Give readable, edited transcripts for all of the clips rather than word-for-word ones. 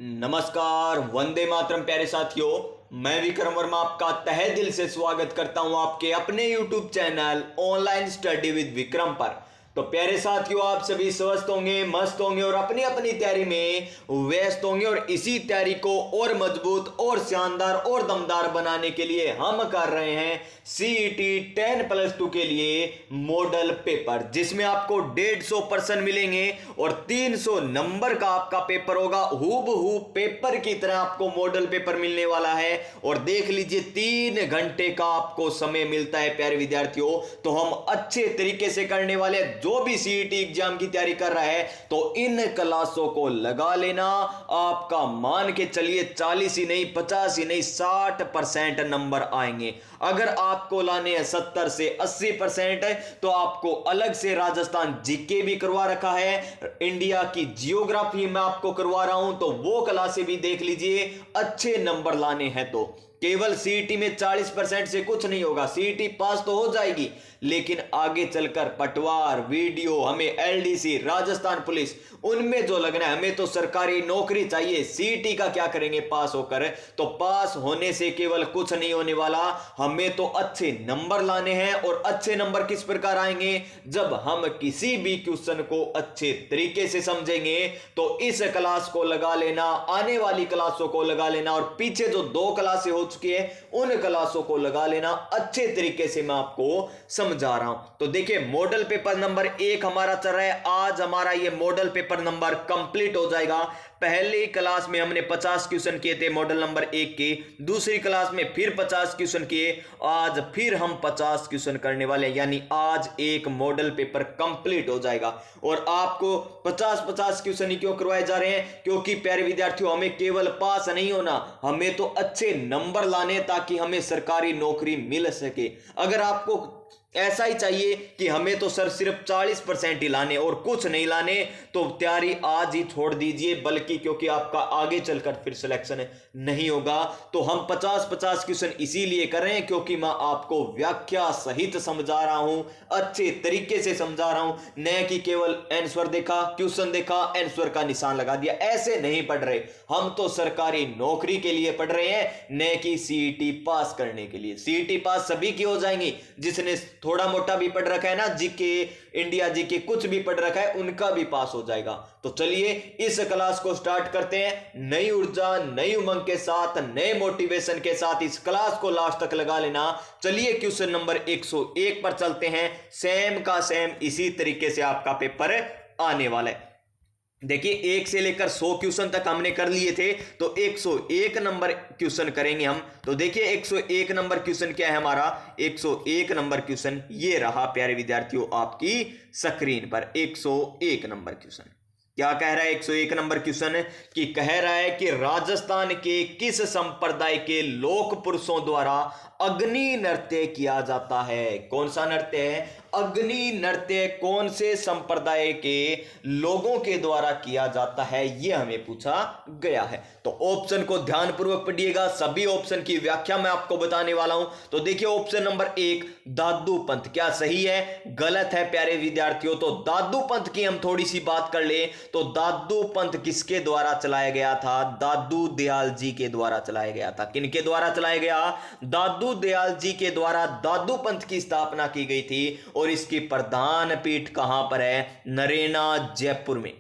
नमस्कार, वंदे मातरम प्यारे साथियों। मैं विक्रम वर्मा आपका तहे दिल से स्वागत करता हूं आपके अपने YouTube channel online study with Vikram पर। तो प्यारे साथियों, आप सभी स्वस्थ होंगे, मस्त होंगे और अपनी अपनी तैयारी में व्यस्त होंगे। और इसी तैयारी को और मजबूत और शानदार और दमदार बनाने के लिए हम कर रहे हैं CET 10+2 के लिए मॉडल पेपर, जिसमें आपको 150% मिलेंगे और 300 नंबर का आपका पेपर होगा। हूबहू पेपर की तरह आपको मॉडल पेपर मिलने वाला है। और देख लीजिए, 3 घंटे का आपको समय मिलता है प्यारे विद्यार्थियों। तो हम अच्छे तरीके से करने वाले, जो भी CET एग्जाम की तैयारी कर रहा है तो इन क्लासों को लगा लेना। आपका मान के चलिए 40 ही नहीं, 50 ही नहीं, 60% नंबर आएंगे। अगर आपको लाने हैं 70 से 80% तो आपको अलग से राजस्थान जीके भी करवा रखा है, इंडिया की जियोग्राफी में आपको करवा रहा हूं, तो वो क्लासें भी देख लीजिए। अच्छे नंबर लाने हैं तो केवल CET में 40% से कुछ नहीं होगा। CET पास तो हो जाएगी, लेकिन आगे चलकर पटवार, वीडियो, हमें LDC, राजस्थान पुलिस, उनमें जो लगना है, हमें तो सरकारी नौकरी चाहिए। CET का क्या करेंगे पास होकर? तो पास होने से केवल कुछ नहीं होने वाला, हमें तो अच्छे नंबर लाने हैं। और अच्छे नंबर किस प्रकार आएंगे? जब हम किसी भी क्वेश्चन को अच्छे तरीके से समझेंगे। तो इस क्लास को लगा लेना, आने वाली क्लासों को लगा लेना, और पीछे जो 2 क्लासें हो चुकी है उन क्लासों को लगा लेना। अच्छे तरीके से मैं आपको समझा रहा हूं। तो देखिए, मॉडल पेपर नंबर 1 हमारा चल रहा है। आज हमारा ये मॉडल पेपर नंबर कंप्लीट हो जाएगा। पहली क्लास में हमने 50 क्वेश्चन किए थे मॉडल नंबर 1 के, दूसरी क्लास में फिर 50 क्वेश्चन किए, आज फिर हम 50 क्वेश्चन करने वाले हैं। यानी आज एक मॉडल पेपर कंप्लीट हो जाएगा। और आपको 50-50 क्वेश्चन ही क्यों करवाए जा रहे हैं? क्योंकि प्यारे विद्यार्थियों, हमें केवल पास नहीं होना, हमें तो अच्छे नंबर लाने, ताकि हमें सरकारी नौकरी मिल सके। अगर आपको ऐसा ही चाहिए कि हमें तो सर सिर्फ 40% ही लाने और कुछ नहीं लाने, तो तैयारी आज ही छोड़ दीजिए। बल्कि क्योंकि आपका आगे चलकर फिर सिलेक्शन नहीं होगा। तो हम 50-50 क्वेश्चन इसीलिए कर रहे हैं क्योंकि मैं आपको व्याख्या सहित समझा रहा हूं, अच्छे तरीके से समझा रहा हूं। न कि केवल आंसर देखा, क्वेश्चन देखा, आंसर का निशान लगा दिया, ऐसे नहीं पढ़ रहे। हम तो सरकारी नौकरी के लिए पढ़ रहे हैं, न कि CET पास करने के लिए। CET पास सभी की हो जाएंगी, जिसने थोड़ा मोटा भी पढ़ रखा है ना, जीके, इंडिया जीके, कुछ भी पढ़ रखा है, उनका भी पास हो जाएगा। तो चलिए इस क्लास को स्टार्ट करते हैं। नई ऊर्जा, नई उमंग के साथ, नए मोटिवेशन के साथ इस क्लास को लास्ट तक लगा लेना। चलिए क्वेश्चन नंबर 101 पर चलते हैं। सेम का सेम इसी तरीके से आपका पेपर आने वाला है। देखिए, 1 से लेकर 100 क्वेश्चन तक हमने कर लिए थे, तो 101 नंबर क्वेश्चन करेंगे हम। तो देखिए, 101 नंबर क्वेश्चन क्या है हमारा? 101 नंबर क्वेश्चन ये रहा प्यारे विद्यार्थियों आपकी स्क्रीन पर। 101 नंबर क्वेश्चन क्या कह रहा है? 101 नंबर क्वेश्चन कि कह रहा है कि राजस्थान के किस संप्रदाय के लोक पुरुषों द्वारा अग्नि नृत्य किया जाता है? कौन सा नृत्य है? अग्नि नृत्य कौन से संप्रदाय के लोगों के द्वारा किया जाता है, यह हमें पूछा गया है। तो ऑप्शन को ध्यानपूर्वक पढ़िएगा, सभी ऑप्शन की व्याख्या मैं आपको बताने वाला हूं। तो देखिए, ऑप्शन नंबर 1 दादू पंथ, क्या सही है गलत है प्यारे विद्यार्थियों? तो दादू पंथ की हम थोड़ी सी बात कर ले। तो दादू पंथ किसके द्वारा चलाया गया था? दादू दयाल जी के द्वारा चलाया गया था। किनके द्वारा चलाया गया? दादू दयाल जी के द्वारा दादू पंथ की स्थापना की गई थी। और इसकी प्रधान पीठ कहां पर है? नरेना, जयपुर में।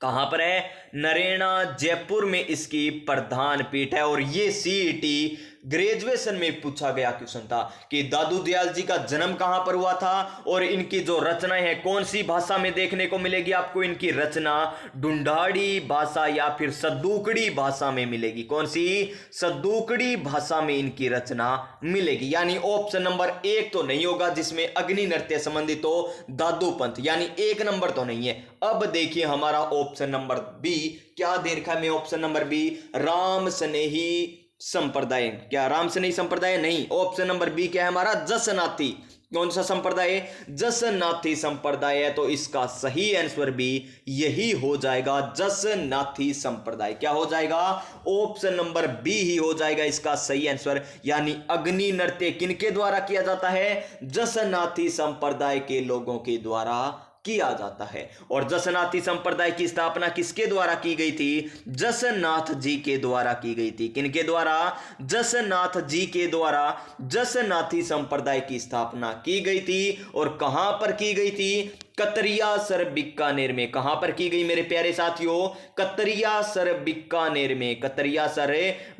कहां पर है? नरेना, जयपुर में इसकी प्रधान पीठ है। और ये CET ग्रेजुएशन में पूछा गया क्वेश्चन था कि दादू दयाल जी का जन्म कहां पर हुआ था, और इनकी जो रचनाएं हैं कौन सी भाषा में देखने को मिलेगी आपको? इनकी रचना ढूंढाड़ी भाषा या फिर सद्दूकड़ी भाषा में मिलेगी। कौन सी? सद्दूकड़ी भाषा में इनकी रचना मिलेगी। यानी ऑप्शन नंबर 1 तो नहीं होगा जिसमें अग्नि नृत्य संबंधित हो, दादू पंथ, यानी 1 नंबर तो नहीं है। अब देखिए हमारा ऑप्शन नंबर बी क्या दे रखा है? मैं ऑप्शन नंबर बी राम स्नेही संप्रदाय। क्या राम स्नेही संप्रदाय? नहीं। ऑप्शन नंबर बी क्या है हमारा? जसनाथी। कौन सा संप्रदाय? जसनाथी संप्रदाय है। तो इसका सही आंसर भी यही हो जाएगा, जसनाथी संप्रदाय। क्या हो जाएगा? ऑप्शन नंबर बी ही हो जाएगा इसका सही आंसर। यानी अग्नि नृत्य किनके द्वारा किया जाता है? जसनाथी संप्रदाय के लोगों के द्वारा किया जाता है। और जसनाथी संप्रदाय की स्थापना किसके द्वारा की गई थी? जसनाथ जी के द्वारा की गई थी। किनके द्वारा? जसनाथ जी के द्वारा जसनाथी संप्रदाय की स्थापना की गई थी। और कहां पर की गई थी? कतरियासर बीकानेर में। कहां पर की गई मेरे प्यारे साथियों? कतरियासर बीकानेर में। कतरियासर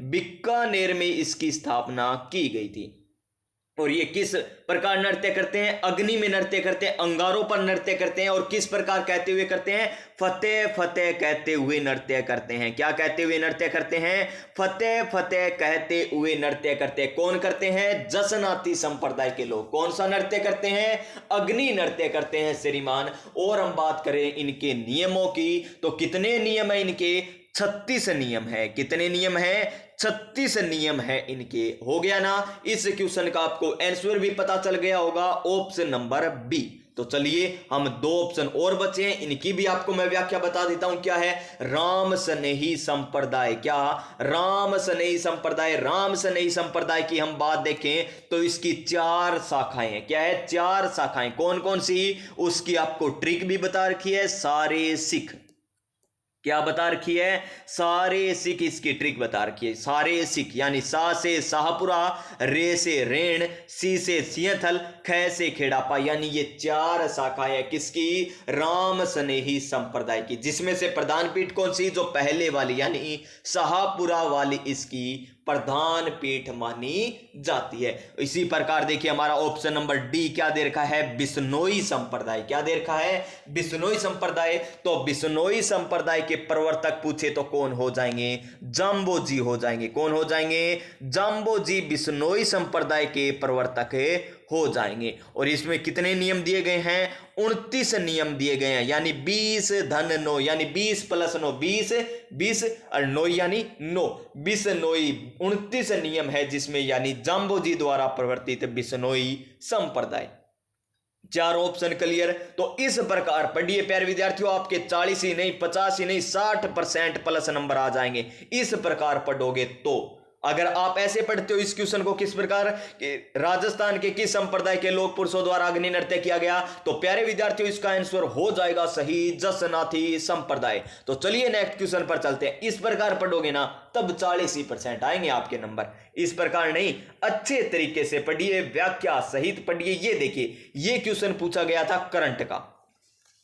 बीकानेर में इसकी स्थापना की गई थी। और ये किस प्रकार नृत्य करते हैं? अग्नि में नृत्य करते हैं, अंगारों पर नृत्य करते हैं। और किस प्रकार कहते हुए करते हैं? फतेह फतेह कहते हुए नृत्य करते हैं। क्या कहते हुए नृत्य करते हैं? फतेह फतेह कहते हुए नृत्य करते हैं। कौन करते हैं? जसनाती संप्रदाय के लोग। कौन सा नृत्य करते हैं? अग्नि नृत्य करते हैं श्रीमान। और हम बात करें इनके नियमों की, तो कितने नियम है इनके? 36 नियम है। कितने नियम है? 36 नियम है इनके। हो गया ना? इस क्वेश्चन का आपको आंसर भी पता चल गया होगा, ऑप्शन नंबर बी। तो चलिए हम 2 ऑप्शन और बचे हैं, इनकी भी आपको मैं व्याख्या बता देता हूं। क्या है? राम स्नेही संप्रदाय। क्या? राम स्नेही संप्रदाय। राम स्नेही संप्रदाय की हम बात देखें तो इसकी 4 शाखाएं हैं। क्या है? 4 शाखाएं। कौन कौन सी? उसकी आपको ट्रिक भी बता रखी है, सारे सिख। क्या बता रखी है? सारे सिख इसकी ट्रिक बता रखी है। सारे सिख यानी सा से शाहपुरा, रे से रेण, सी से सिंहथल, ख से खेड़ापा, यानी ये 4 शाखाएं किसकी? राम स्नेही संप्रदाय की। जिसमें से प्रधान पीठ कौन सी? जो पहले वाली यानी शाहपुरा वाली इसकी प्रधान पीठ मानी जाती है। इसी प्रकार देखिए हमारा ऑप्शन नंबर डी क्या दे रखा है? बिश्नोई संप्रदाय। क्या दे रखा है? बिश्नोई संप्रदाय। तो बिश्नोई संप्रदाय के प्रवर्तक पूछे तो कौन हो जाएंगे? जाम्बोजी हो जाएंगे। कौन हो जाएंगे? जाम्बोजी बिश्नोई संप्रदाय के प्रवर्तक हो जाएंगे। और इसमें कितने नियम दिए गए हैं? 29 नियम दिए गए हैं, यानी 20 धन 9, यानी 20 प्लस 9 20, 20 और 9 यानी 9, बिश्नोई 29 नियम है जिसमें यानी जाम्बोजी द्वारा प्रवर्तित बिश्नोई संप्रदाय। 4 ऑप्शन क्लियर। तो इस प्रकार पढ़िए प्यारे विद्यार्थियों, आपके 40 ही नहीं 50 ही नहीं 60% प्लस नंबर आ जाएंगे इस प्रकार पढ़ोगे तो। अगर आप ऐसे पढ़ते हो इस क्वेश्चन को किस प्रकार कि राजस्थान के किस संप्रदाय के लोक पुरुषों द्वारा अग्नि नृत्य किया गया, तो प्यारे विद्यार्थियों इसका आंसर हो जाएगा सही, जसनाथी संप्रदाय। तो चलिए नेक्स्ट क्वेश्चन पर चलते हैं। इस प्रकार पढ़ोगे ना तब 40% आएंगे आपके नंबर। इस प्रकार नहीं, अच्छे तरीके से पढ़िए, व्याख्या सहित पढ़िए। ये देखिए ये क्वेश्चन पूछा गया था करंट का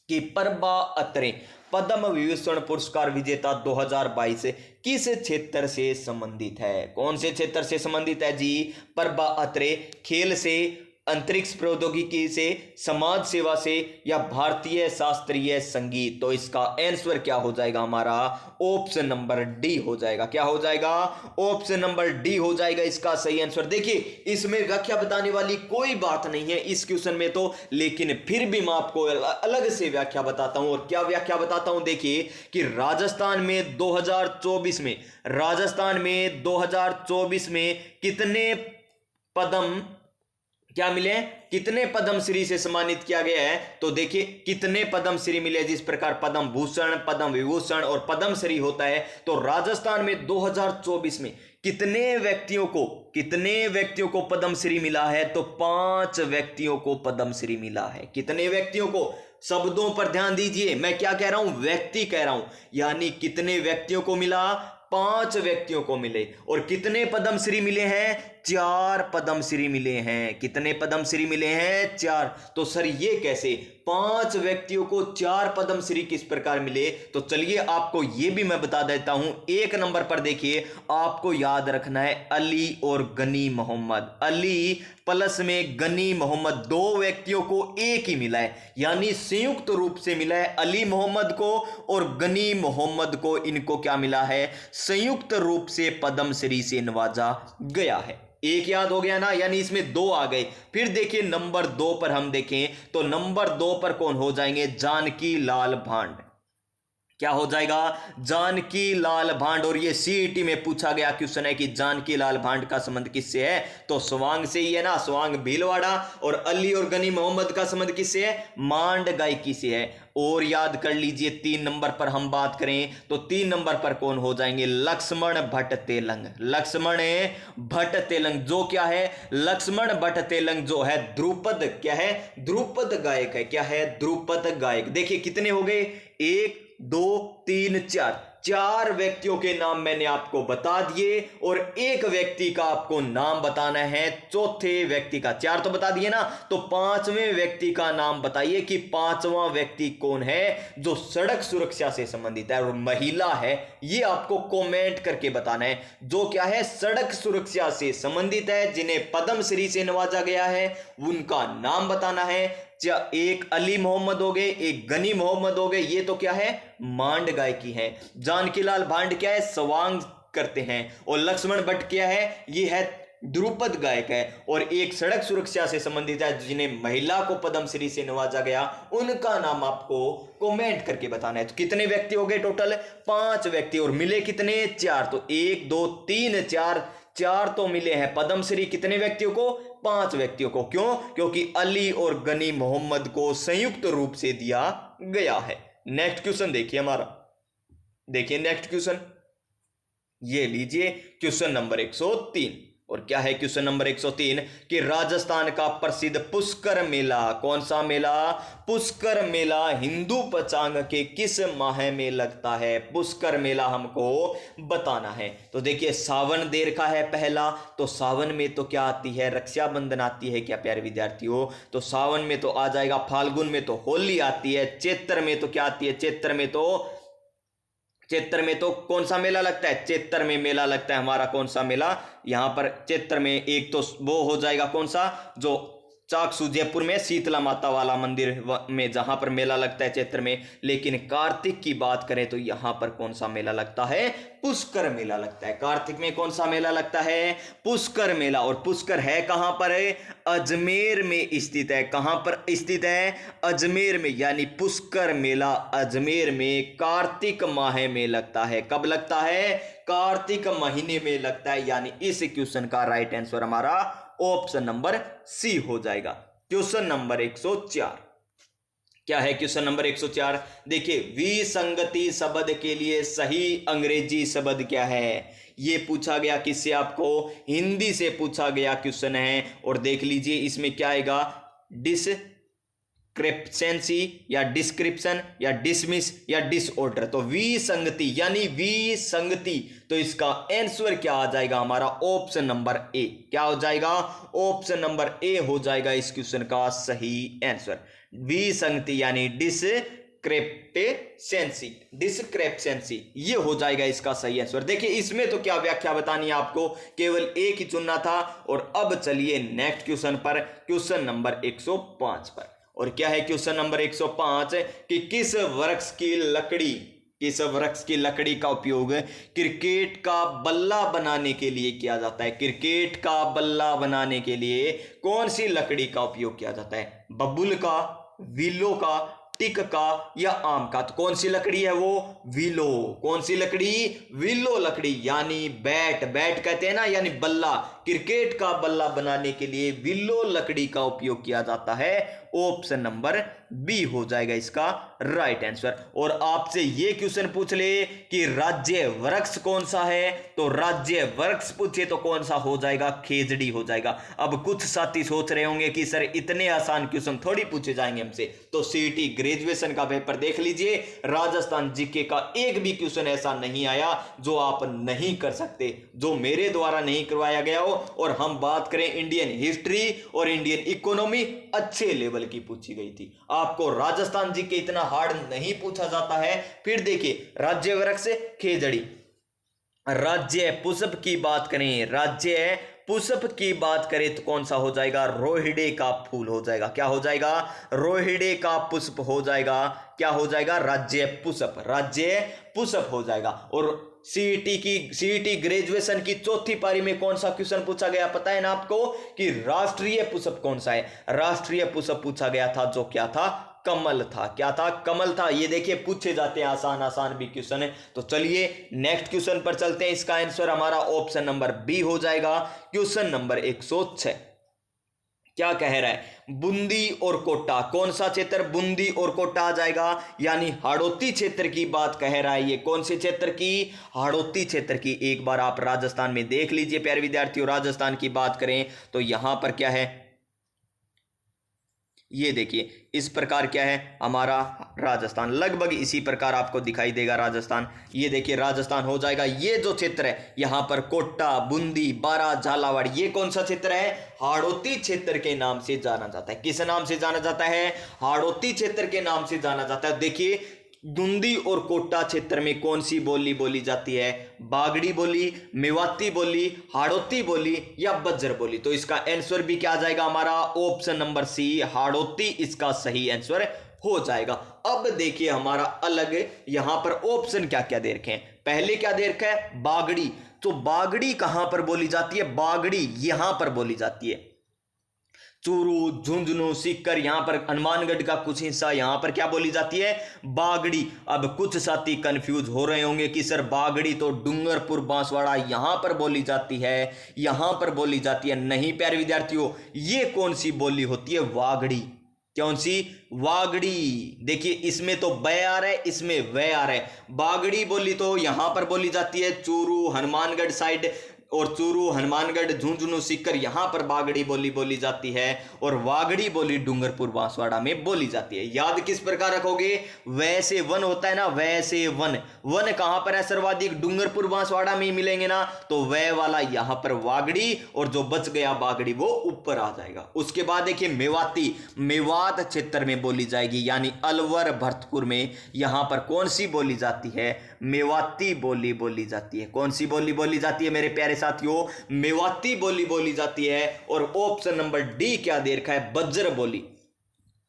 कि प्रभा अत्रे पद्म विभूषण पुरस्कार विजेता 2022 किस क्षेत्र से संबंधित है? कौन से क्षेत्र से संबंधित है जी? प्रभा अत्रे खेल से, अंतरिक्ष प्रौद्योगिकी से, समाज सेवा से या भारतीय शास्त्रीय संगीत। तो इसका आंसर क्या हो जाएगा हमारा? ऑप्शन नंबर डी हो जाएगा। क्या हो जाएगा? ऑप्शन नंबर डी हो जाएगा इसका सही आंसर। देखिए इसमें व्याख्या बताने वाली कोई बात नहीं है इस क्वेश्चन में तो, लेकिन फिर भी मैं आपको अलग से व्याख्या बताता हूं। और क्या व्याख्या बताता हूं? देखिए कि राजस्थान में 2024 में, राजस्थान में 2024 में कितने पद्म क्या मिले? कितने पद्मश्री से सम्मानित किया गया है? तो देखिए कितने पद्मश्री मिले। जिस प्रकार पद्म भूषण, पद्म विभूषण और पद्मश्री होता है, तो राजस्थान में 2024 में कितने व्यक्तियों को पद्मश्री मिला है? तो 5 व्यक्तियों को पद्मश्री मिला है। कितने व्यक्तियों को? शब्दों पर ध्यान दीजिए, मैं क्या कह रहा हूं? व्यक्ति कह रहा हूं। यानी कितने व्यक्तियों को मिला? 5 व्यक्तियों को मिले। और कितने पद्मश्री मिले हैं? 4 पद्मश्री मिले हैं। कितने पद्मश्री मिले हैं? 4। तो सर ये कैसे? 5 व्यक्तियों को 4 पद्मश्री किस प्रकार मिले? तो चलिए आपको ये भी मैं बता देता हूं। 1 नंबर पर देखिए आपको याद रखना है अली और गनी मोहम्मद। अली प्लस में गनी मोहम्मद, 2 व्यक्तियों को एक ही मिला है, यानी संयुक्त रूप से मिला है। अली मोहम्मद को और गनी मोहम्मद को, इनको क्या मिला है? संयुक्त रूप से पद्मश्री से नवाजा गया है। एक याद हो गया ना, यानी इसमें 2 आ गए। फिर देखिए नंबर 2 पर हम देखें तो नंबर 2 पर कौन हो जाएंगे? जानकी लाल भांड। क्या हो जाएगा? जानकी लाल भांड। और ये सीईटी में पूछा गया क्वेश्चन है कि जानकी लाल भांड का संबंध किससे है? तो स्वांग से ही है ना, स्वांग भीलवाड़ा। और अली और गनी मोहम्मद का संबंध किससे है? मांड गायकी से है। और याद कर लीजिए। 3 नंबर पर हम बात करें तो 3 नंबर पर कौन हो जाएंगे? लक्ष्मण भट्ट तेलंग। लक्ष्मण भट्ट तेलंग जो क्या है? लक्ष्मण भट्ट तेलंग जो है ध्रुपद, क्या है? ध्रुपद गायक है। क्या है? ध्रुपद गायक। देखिए कितने हो गए? 1 2 3 4, 4 व्यक्तियों के नाम मैंने आपको बता दिए और एक व्यक्ति का आपको नाम बताना है, चौथे व्यक्ति का। 4 तो बता दिए ना, तो 5वें व्यक्ति का नाम बताइए कि 5वां व्यक्ति कौन है जो सड़क सुरक्षा से संबंधित है और महिला है। ये आपको कमेंट करके बताना है, जो क्या है? सड़क सुरक्षा से संबंधित है, जिन्हें पद्मश्री से नवाजा गया है, उनका नाम बताना है। एक अली मोहम्मद हो गए, एक गनी मोहम्मद हो गए, ये तो क्या है? मांड गायकी है। जानकीलाल भांड क्या है? स्वांग करते हैं। और लक्ष्मण भट्ट क्या है? ये है ध्रुपद गायक है। और एक सड़क सुरक्षा से संबंधित है, जिन्हें महिला को पद्मश्री से नवाजा गया, उनका नाम आपको कमेंट करके बताना है। तो कितने व्यक्ति हो गए टोटल? 5 व्यक्ति। और मिले कितने? 4। तो 1 2 3 4, 4 तो मिले हैं पद्मश्री। कितने व्यक्तियों को? 5 व्यक्तियों को। क्यों? क्योंकि अली और गनी मोहम्मद को संयुक्त रूप से दिया गया है। नेक्स्ट क्वेश्चन देखिए हमारा। देखिए नेक्स्ट क्वेश्चन, ये लीजिए क्वेश्चन नंबर 103। और क्या है क्वेश्चन नंबर 103? कि राजस्थान का प्रसिद्ध पुष्कर मेला, कौन सा मेला? पुष्कर मेला हिंदू पंचांग के किस माह में लगता है? पुष्कर मेला हमको बताना है। तो देखिए सावन दे रखा है पहला, तो सावन में तो क्या आती है? रक्षाबंधन आती है। क्या प्यारे विद्यार्थियों? तो सावन में तो आ जाएगा, फाल्गुन में तो होली आती है, चैत्र में तो क्या आती है? चैत्र में तो कौन सा मेला लगता है? चैत्र में मेला लगता है हमारा। कौन सा मेला? यहां पर चैत्र में एक तो वो हो जाएगा, कौन सा? जो चाकसू जयपुर में शीतला माता वाला मंदिर में जहां पर मेला लगता है चैत्र में। लेकिन कार्तिक की बात करें तो यहां पर कौन सा मेला लगता है? पुष्कर मेला लगता है। कार्तिक में कौन सा मेला लगता है? पुष्कर मेला। और पुष्कर है कहां पर? है अजमेर में स्थित है। कहां पर स्थित है? अजमेर में। यानी पुष्कर मेला अजमेर में कार्तिक माह में लगता है। कब लगता है? कार्तिक महीने में लगता है। यानी इस क्वेश्चन का राइट आंसर हमारा ऑप्शन नंबर सी हो जाएगा। Question number 104। क्या है क्वेश्चन नंबर 104? देखिए विसंगति शब्द के लिए सही अंग्रेजी शब्द क्या है? ये पूछा गया किससे? आपको हिंदी से पूछा गया क्वेश्चन है। और देख लीजिए इसमें क्या आएगा? डिस्क्रिप्शंसी या डिस्क्रिप्शन या डिसमिस या डिसऑर्डर। तो विसंगति यानी विसंगति, तो इसका आंसर क्या आ जाएगा हमारा? ऑप्शन नंबर ए। क्या हो जाएगा? ऑप्शन नंबर ए हो जाएगा इस क्वेश्चन का सही आंसर। विसंगति यानी डिस्क्रिप्शंसी ये हो जाएगा इसका सही आंसर। देखिए इसमें तो क्या व्याख्या बतानी है आपको, केवल एक ही चुनना था। और अब चलिए नेक्स्ट क्वेश्चन पर, क्वेश्चन नंबर 105 पर। और क्या है क्वेश्चन नंबर 105? कि किस वृक्ष की लकड़ी का उपयोग क्रिकेट का बल्ला बनाने के लिए किया जाता है? क्रिकेट का बल्ला बनाने के लिए कौन सी लकड़ी का उपयोग किया जाता है? बबूल का, विलो का, टिक का या आम का? तो कौन सी लकड़ी है वो? विलो। कौन सी लकड़ी? विलो लकड़ी। यानी बैट कहते हैं ना, यानी बल्ला, क्रिकेट का बल्ला बनाने के लिए विलो लकड़ी का उपयोग किया जाता है। ऑप्शन नंबर बी हो जाएगा इसका राइट आंसर। और आपसे ये क्वेश्चन पूछ ले कि राज्य वृक्ष कौन सा है, तो राज्य वृक्ष पूछे तो कौन सा हो जाएगा? खेजड़ी हो जाएगा। अब कुछ साथी सोच रहे होंगे कि सर इतने आसान क्वेश्चन थोड़ी पूछे जाएंगे हमसे। तो सीईटी ग्रेजुएशन का पेपर देख लीजिए, राजस्थान जीके का एक भी क्वेश्चन ऐसा नहीं आया जो आप नहीं कर सकते, जो मेरे द्वारा नहीं करवाया गया हो। और हम बात करें इंडियन हिस्ट्री और इंडियन इकोनॉमी, अच्छे लेवल की पूछी गई थी। आपको राजस्थान जीके इतना हार्ड नहीं पूछा जाता है। फिर देखिए राज्य वृक्ष खेजड़ी। राज्य पुष्प की बात करें, राज्य पुष्प की बात करें तो कौन सा हो जाएगा? रोहिड़े का फूल हो जाएगा। क्या हो जाएगा? रोहिड़े का पुष्प हो जाएगा। क्या हो जाएगा? राज्य पुष्प हो जाएगा। और सीईटी ग्रेजुएशन की चौथी पारी में कौन सा क्वेश्चन पूछा गया पता है ना आपको? कि राष्ट्रीय पुष्प कौन सा है? राष्ट्रीय पुष्प पूछा गया था, जो क्या था? कमल था। क्या था? कमल था। ये देखिए पूछे जाते हैं आसान भी क्वेश्चन है। तो चलिए नेक्स्ट क्वेश्चन पर चलते हैं। इसका आंसर हमारा ऑप्शन नंबर बी हो जाएगा। Question number 106। क्या कह रहा है, बूंदी और कोटा। कौन सा क्षेत्र, बूंदी और कोटा आ जाएगा, यानी हाड़ौती क्षेत्र की बात कह रहा है। ये कौन से क्षेत्र की, हाड़ौती क्षेत्र की। एक बार आप राजस्थान में देख लीजिए प्यारे विद्यार्थियों, राजस्थान की बात करें तो यहां पर क्या है, ये देखिए इस प्रकार क्या है हमारा राजस्थान, लगभग इसी प्रकार आपको दिखाई देगा राजस्थान। ये देखिए राजस्थान हो जाएगा। ये जो क्षेत्र है यहां पर कोटा, बूंदी, बारा, झालावाड़, ये कौन सा क्षेत्र है, हाड़ौती क्षेत्र के नाम से जाना जाता है। किस नाम से जाना जाता है, हाड़ौती क्षेत्र के नाम से जाना जाता है। देखिए बूंदी और कोटा क्षेत्र में कौन सी बोली बोली जाती है, बागड़ी बोली, मेवाती बोली, हाड़ौती बोली या बज्र बोली। तो इसका आंसर भी क्या आ जाएगा हमारा, ऑप्शन नंबर सी, हाड़ौती इसका सही आंसर हो जाएगा। अब देखिए हमारा अलग यहां पर ऑप्शन क्या क्या दे रखे हैं। पहले क्या दे रखा है, बागड़ी। तो बागड़ी कहां पर बोली जाती है, बागड़ी यहां पर बोली जाती है। चूरू, झुंझुनू, सीकर, यहां पर हनुमानगढ़ का कुछ हिस्सा, यहां पर क्या बोली जाती है, बागड़ी। अब कुछ साथी कंफ्यूज हो रहे होंगे कि सर बागड़ी तो डूंगरपुर, बांसवाड़ा यहां पर बोली जाती है, यहां पर बोली जाती है। नहीं प्यारे विद्यार्थियों, ये कौन सी बोली होती है, वागड़ी। कौन सी, वागड़ी। देखिए इसमें तो ब आ रहा है, इसमें व आ रहा है। बागड़ी बोली तो यहां पर बोली जाती है चूरू, हनुमानगढ़ साइड, और चूरू, हनुमानगढ़, झुंझुनू, सीकर यहां पर बागड़ी बोली बोली जाती है, और वागड़ी बोली डूंगरपुर, बांसवाड़ा में बोली जाती है। याद किस प्रकार रखोगे, वैसे वन होता है ना, वैसे वन, वन कहां पर है सर्वाधिक, डूंगरपुर, बांसवाड़ा में ही मिलेंगे ना, तो वह वाला यहां पर वागड़ी, और जो बच गया बागड़ी वो ऊपर आ जाएगा। उसके बाद देखिए मेवाती, मेवात क्षेत्र में बोली जाएगी, यानी अलवर, भरतपुर में यहां पर कौन सी बोली जाती है, मेवाती बोली बोली जाती है। कौन सी बोली बोली जाती है मेरे प्यारे साथियों, मेवाती बोली बोली जाती है। और ऑप्शन नंबर डी क्या दे रखा है, बज्र बोली,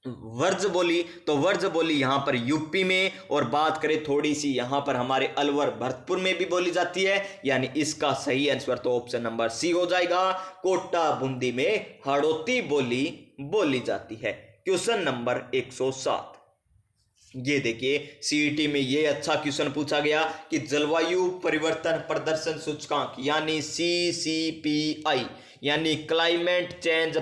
वर्ज बोली। तो वर्ज बोली यहां पर यूपी में, और बात करें थोड़ी सी यहां पर हमारे अलवर, भरतपुर में भी बोली जाती है, यानी इसका सही आंसर तो ऑप्शन नंबर सी हो जाएगा। कोटा, बूंदी में हाड़ौती बोली बोली जाती है। क्वेश्चन नंबर 107, ये देखिए सीईटी में ये अच्छा क्वेश्चन पूछा गया कि जलवायु परिवर्तन प्रदर्शन सूचकांक यानी CCPI, यानी क्लाइमेट चेंज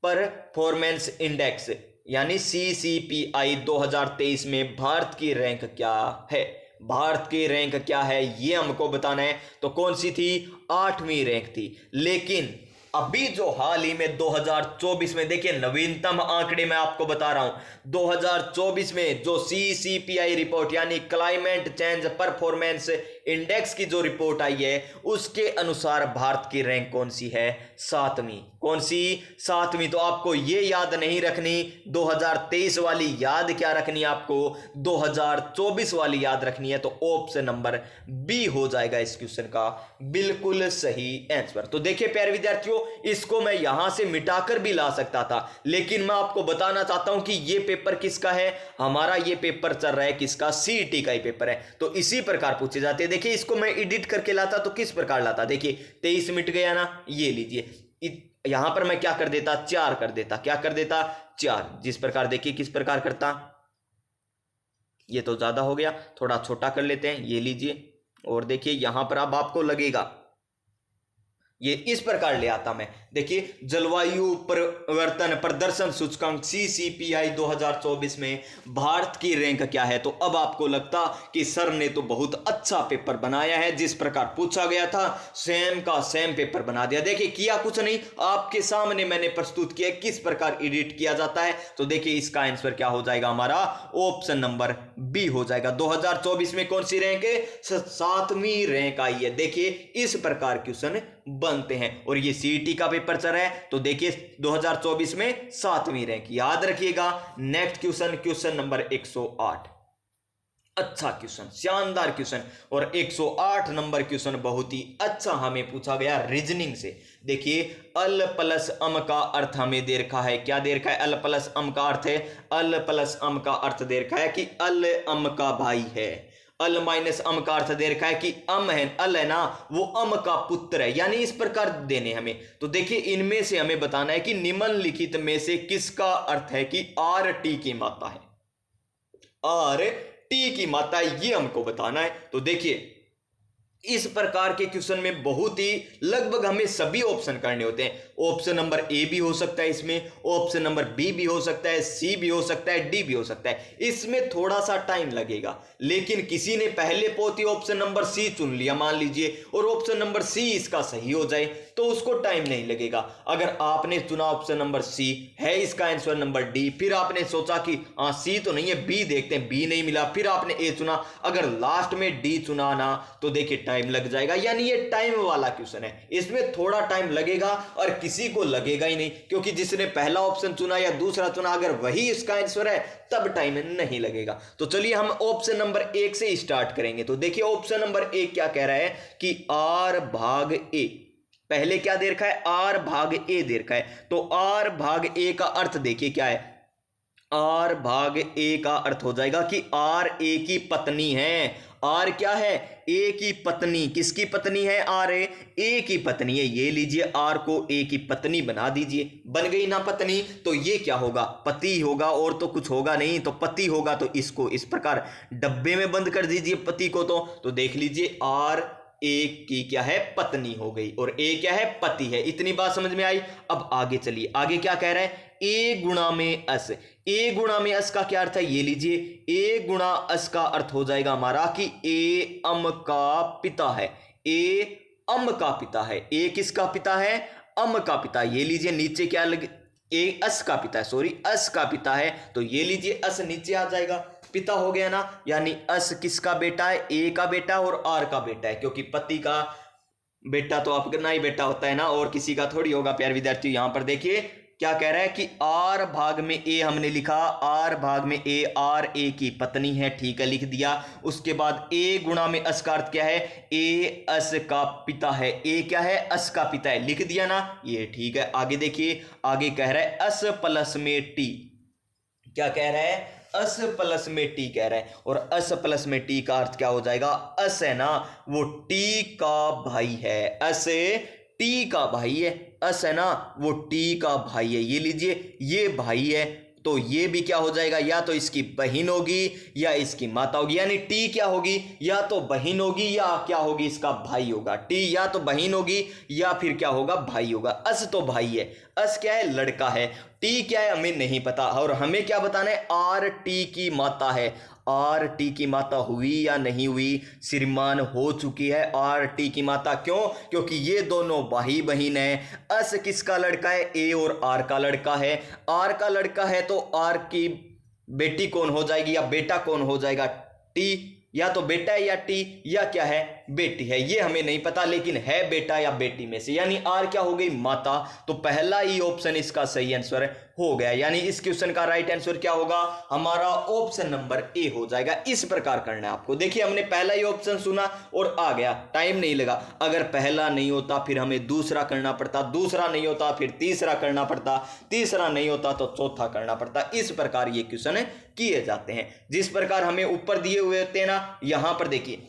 परफॉर्मेंस इंडेक्स, यानी CCPI 2023 में भारत की रैंक क्या है। भारत की रैंक क्या है ये हमको बताना है। तो कौन सी थी, 8वीं रैंक थी। लेकिन अभी जो हाल ही में 2024 में, देखिए नवीनतम आंकड़े मैं आपको बता रहा हूं, 2024 में जो CCPI रिपोर्ट यानी क्लाइमेट चेंज परफॉर्मेंस इंडेक्स की जो रिपोर्ट आई है, उसके अनुसार भारत की रैंक कौन सी है, 7वीं। कौन सी, 7वीं। तो आपको ये याद नहीं रखनी 2023 वाली, याद क्या रखनी है आपको, 2024 वाली याद रखनी है। तो ऑप्शन नंबर बी हो जाएगा इस क्वेश्चन का बिल्कुल सही आंसर। तो देखिए प्यारे विद्यार्थियों, इसको मैं यहां से मिटाकर भी ला सकता था, लेकिन मैं आपको बताना चाहता हूं कि ये पेपर किसका है, हमारा ये पेपर चल रहा है किसका, सीईटी का ही पेपर है। तो इसी प्रकार पूछे जाते हैं। देखिए इसको मैं एडिट करके लाता तो किस प्रकार लाता, देखिए 23 मिट गया ना, ये लीजिए यहां पर मैं क्या कर देता, 4 कर देता, क्या कर देता, 4। जिस प्रकार देखिए किस प्रकार करता, ये तो ज्यादा हो गया, थोड़ा छोटा कर लेते हैं, ये लीजिए। और देखिए यहां पर अब आपको लगेगा ये इस प्रकार ले आता मैं। देखिए जलवायु परिवर्तन प्रदर्शन सूचकांक CCPI 2024 में भारत की रैंक क्या है। तो अब आपको लगता कि सर ने तो बहुत अच्छा पेपर बनाया है, जिस प्रकार पूछा गया था सेम का सेम पेपर बना दिया। देखिए किया कुछ नहीं, आपके सामने मैंने प्रस्तुत किया किस प्रकार एडिट किया जाता है। तो देखिए इसका आंसर क्या हो जाएगा हमारा, ऑप्शन नंबर बी हो जाएगा। 2024 में कौन सी रैंक है, 7वीं रैंक आई है। देखिए इस प्रकार क्वेश्चन बनते हैं, और ये सीईटी का पेपर चल रहा है। तो देखिए 2024 में 7वीं रैंक, याद रखिएगा। नेक्स्ट क्वेश्चन, क्वेश्चन नंबर 108, अच्छा क्वेश्चन, शानदार क्वेश्चन। और 108 नंबर क्वेश्चन बहुत ही अच्छा हमें पूछा गया रीजनिंग से। देखिए अल प्लस अम का अर्थ हमें दे रखा है, क्या दे रखा है, अल प्लस अम का अर्थ है, अल प्लस अम का अर्थ दे रखा है कि अल अम का भाई है। अल माइनस अम का अर्थ दे रखा है कि अम है, अल है ना, वो अम का पुत्र है, यानी इस प्रकार देने हमें। तो देखिए इनमें से हमें बताना है कि निम्नलिखित में से किसका अर्थ है कि आर टी की माता है, आर टी की माता है, ये हमको बताना है। तो देखिए इस प्रकार के क्वेश्चन में बहुत ही लगभग हमें सभी ऑप्शन करने होते हैं। ऑप्शन नंबर ए भी हो सकता है, इसमें ऑप्शन नंबर बी भी हो सकता है, सी भी हो सकता है, डी भी हो सकता है। इसमें थोड़ा सा टाइम लगेगा, लेकिन किसी ने पहले पोती ऑप्शन नंबर सी चुन लिया मान लीजिए, और ऑप्शन नंबर सी इसका सही हो जाए तो उसको टाइम नहीं लगेगा। अगर आपने चुना ऑप्शन नंबर सी है इसका आंसर नंबर डी, फिर आपने सोचा कि हाँ सी तो नहीं है, बी देखते हैं, बी नहीं मिला, फिर आपने ए चुना, अगर लास्ट में डी चुना ना तो देखिए टाइम लग जाएगा। यानी ये टाइम वाला क्वेश्चन है, इसमें थोड़ा टाइम लगेगा और किसी को लगेगा ही नहीं, क्योंकि जिसने पहला ऑप्शन चुना या दूसरा चुना अगर वही इसका आंसर है तब टाइम नहीं लगेगा। तो चलिए हम ऑप्शन नंबर एक से स्टार्ट करेंगे। तो देखिए ऑप्शन नंबर एक क्या कह रहा है कि आर भाग ए, पहले क्या दे रखा है, आर भाग ए दे रखा है। तो आर भाग ए का अर्थ देखिए क्या है, आर भाग ए का अर्थ हो जाएगा कि आर ए की पत्नी है। आर क्या है, ए की पत्नी। किसकी पत्नी है, आर ए की पत्नी है। ये लीजिए आर को ए की पत्नी बना दीजिए, बन गई ना पत्नी। तो ये क्या होगा, पति होगा, और तो कुछ होगा नहीं, तो पति होगा। तो इसको इस प्रकार डब्बे में बंद कर दीजिए पति को। तो देख लीजिए आर ए की क्या है, पत्नी हो गई, और ए क्या है, पति है। इतनी बात समझ में आई। अब आगे चलिए, आगे क्या कह रहा है, ए गुणा में अस। ए गुणा में अस का क्या अर्थ है, ये लीजिए ए गुणा अस का अर्थ हो जाएगा हमारा कि ए अम का पिता है। ए अम का पिता है। ए किसका पिता है, अम का पिता। ये लीजिए नीचे क्या लग, ए अस का पिता है, सॉरी अस का पिता है। तो ये लीजिए अस नीचे आ जाएगा, पिता हो गया ना। यानी अस किसका बेटा है, ए का बेटा और आर का बेटा है, क्योंकि पति का बेटा तो अपना ही बेटा होता है ना, और किसी का थोड़ी होगा। प्यारे विद्यार्थी यहां पर देखिए क्या कह रहा है कि आर भाग में ए हमने लिखा, आर भाग में ए, आर ए की पत्नी है, ठीक है लिख दिया। उसके बाद ए गुणा में अस का अर्थ क्या है, ए अस का पिता है। ए क्या है, अस का पिता है, लिख दिया ना, ये ठीक है। आगे देखिए, आगे कह रहा है अस प्लस में टी। क्या कह रहा है, अस प्लस में टी कह रहा है। और अस प्लस में टी का अर्थ क्या हो जाएगा, अस है ना वो टी का भाई है, अस टी का भाई है, अस है ना वो टी का भाई है। ये लीजिए ये भाई है, तो ये भी क्या हो जाएगा, या तो इसकी बहन होगी या इसकी माता होगी। यानी टी क्या होगी, या तो बहन होगी या क्या होगी, इसका भाई होगा। टी या तो बहन होगी या फिर क्या होगा, भाई होगा। अस तो भाई है, अस क्या है, लड़का है। टी क्या है हमें नहीं पता, और हमें क्या बताना है, आर टी की माता है। आर टी की माता हुई या नहीं हुई, श्रीमान हो चुकी है आर टी की माता। क्यों, क्योंकि ये दोनों भाई बहन है। अस किसका लड़का है, ए और आर का लड़का है। आर का लड़का है तो आर की बेटी कौन हो जाएगी, या बेटा कौन हो जाएगा, टी। या तो बेटा है या टी, या क्या है, बेटी है। ये हमें नहीं पता, लेकिन है बेटा या बेटी में से। यानी आर क्या हो गई, माता। तो पहला ही ऑप्शन इसका सही आंसर हो गया। यानी इस क्वेश्चन का राइट आंसर क्या होगा, हमारा ऑप्शन नंबर ए हो जाएगा। इस प्रकार करना है आपको। देखिए हमने पहला ही ऑप्शन सुना और आ गया, टाइम नहीं लगा। अगर पहला नहीं होता फिर हमें दूसरा करना पड़ता, दूसरा नहीं होता फिर तीसरा करना पड़ता, तीसरा नहीं होता तो चौथा करना पड़ता। इस प्रकार ये क्वेश्चन किए जाते हैं। जिस प्रकार हमें ऊपर दिए हुए होते हैं ना, यहां पर देखिए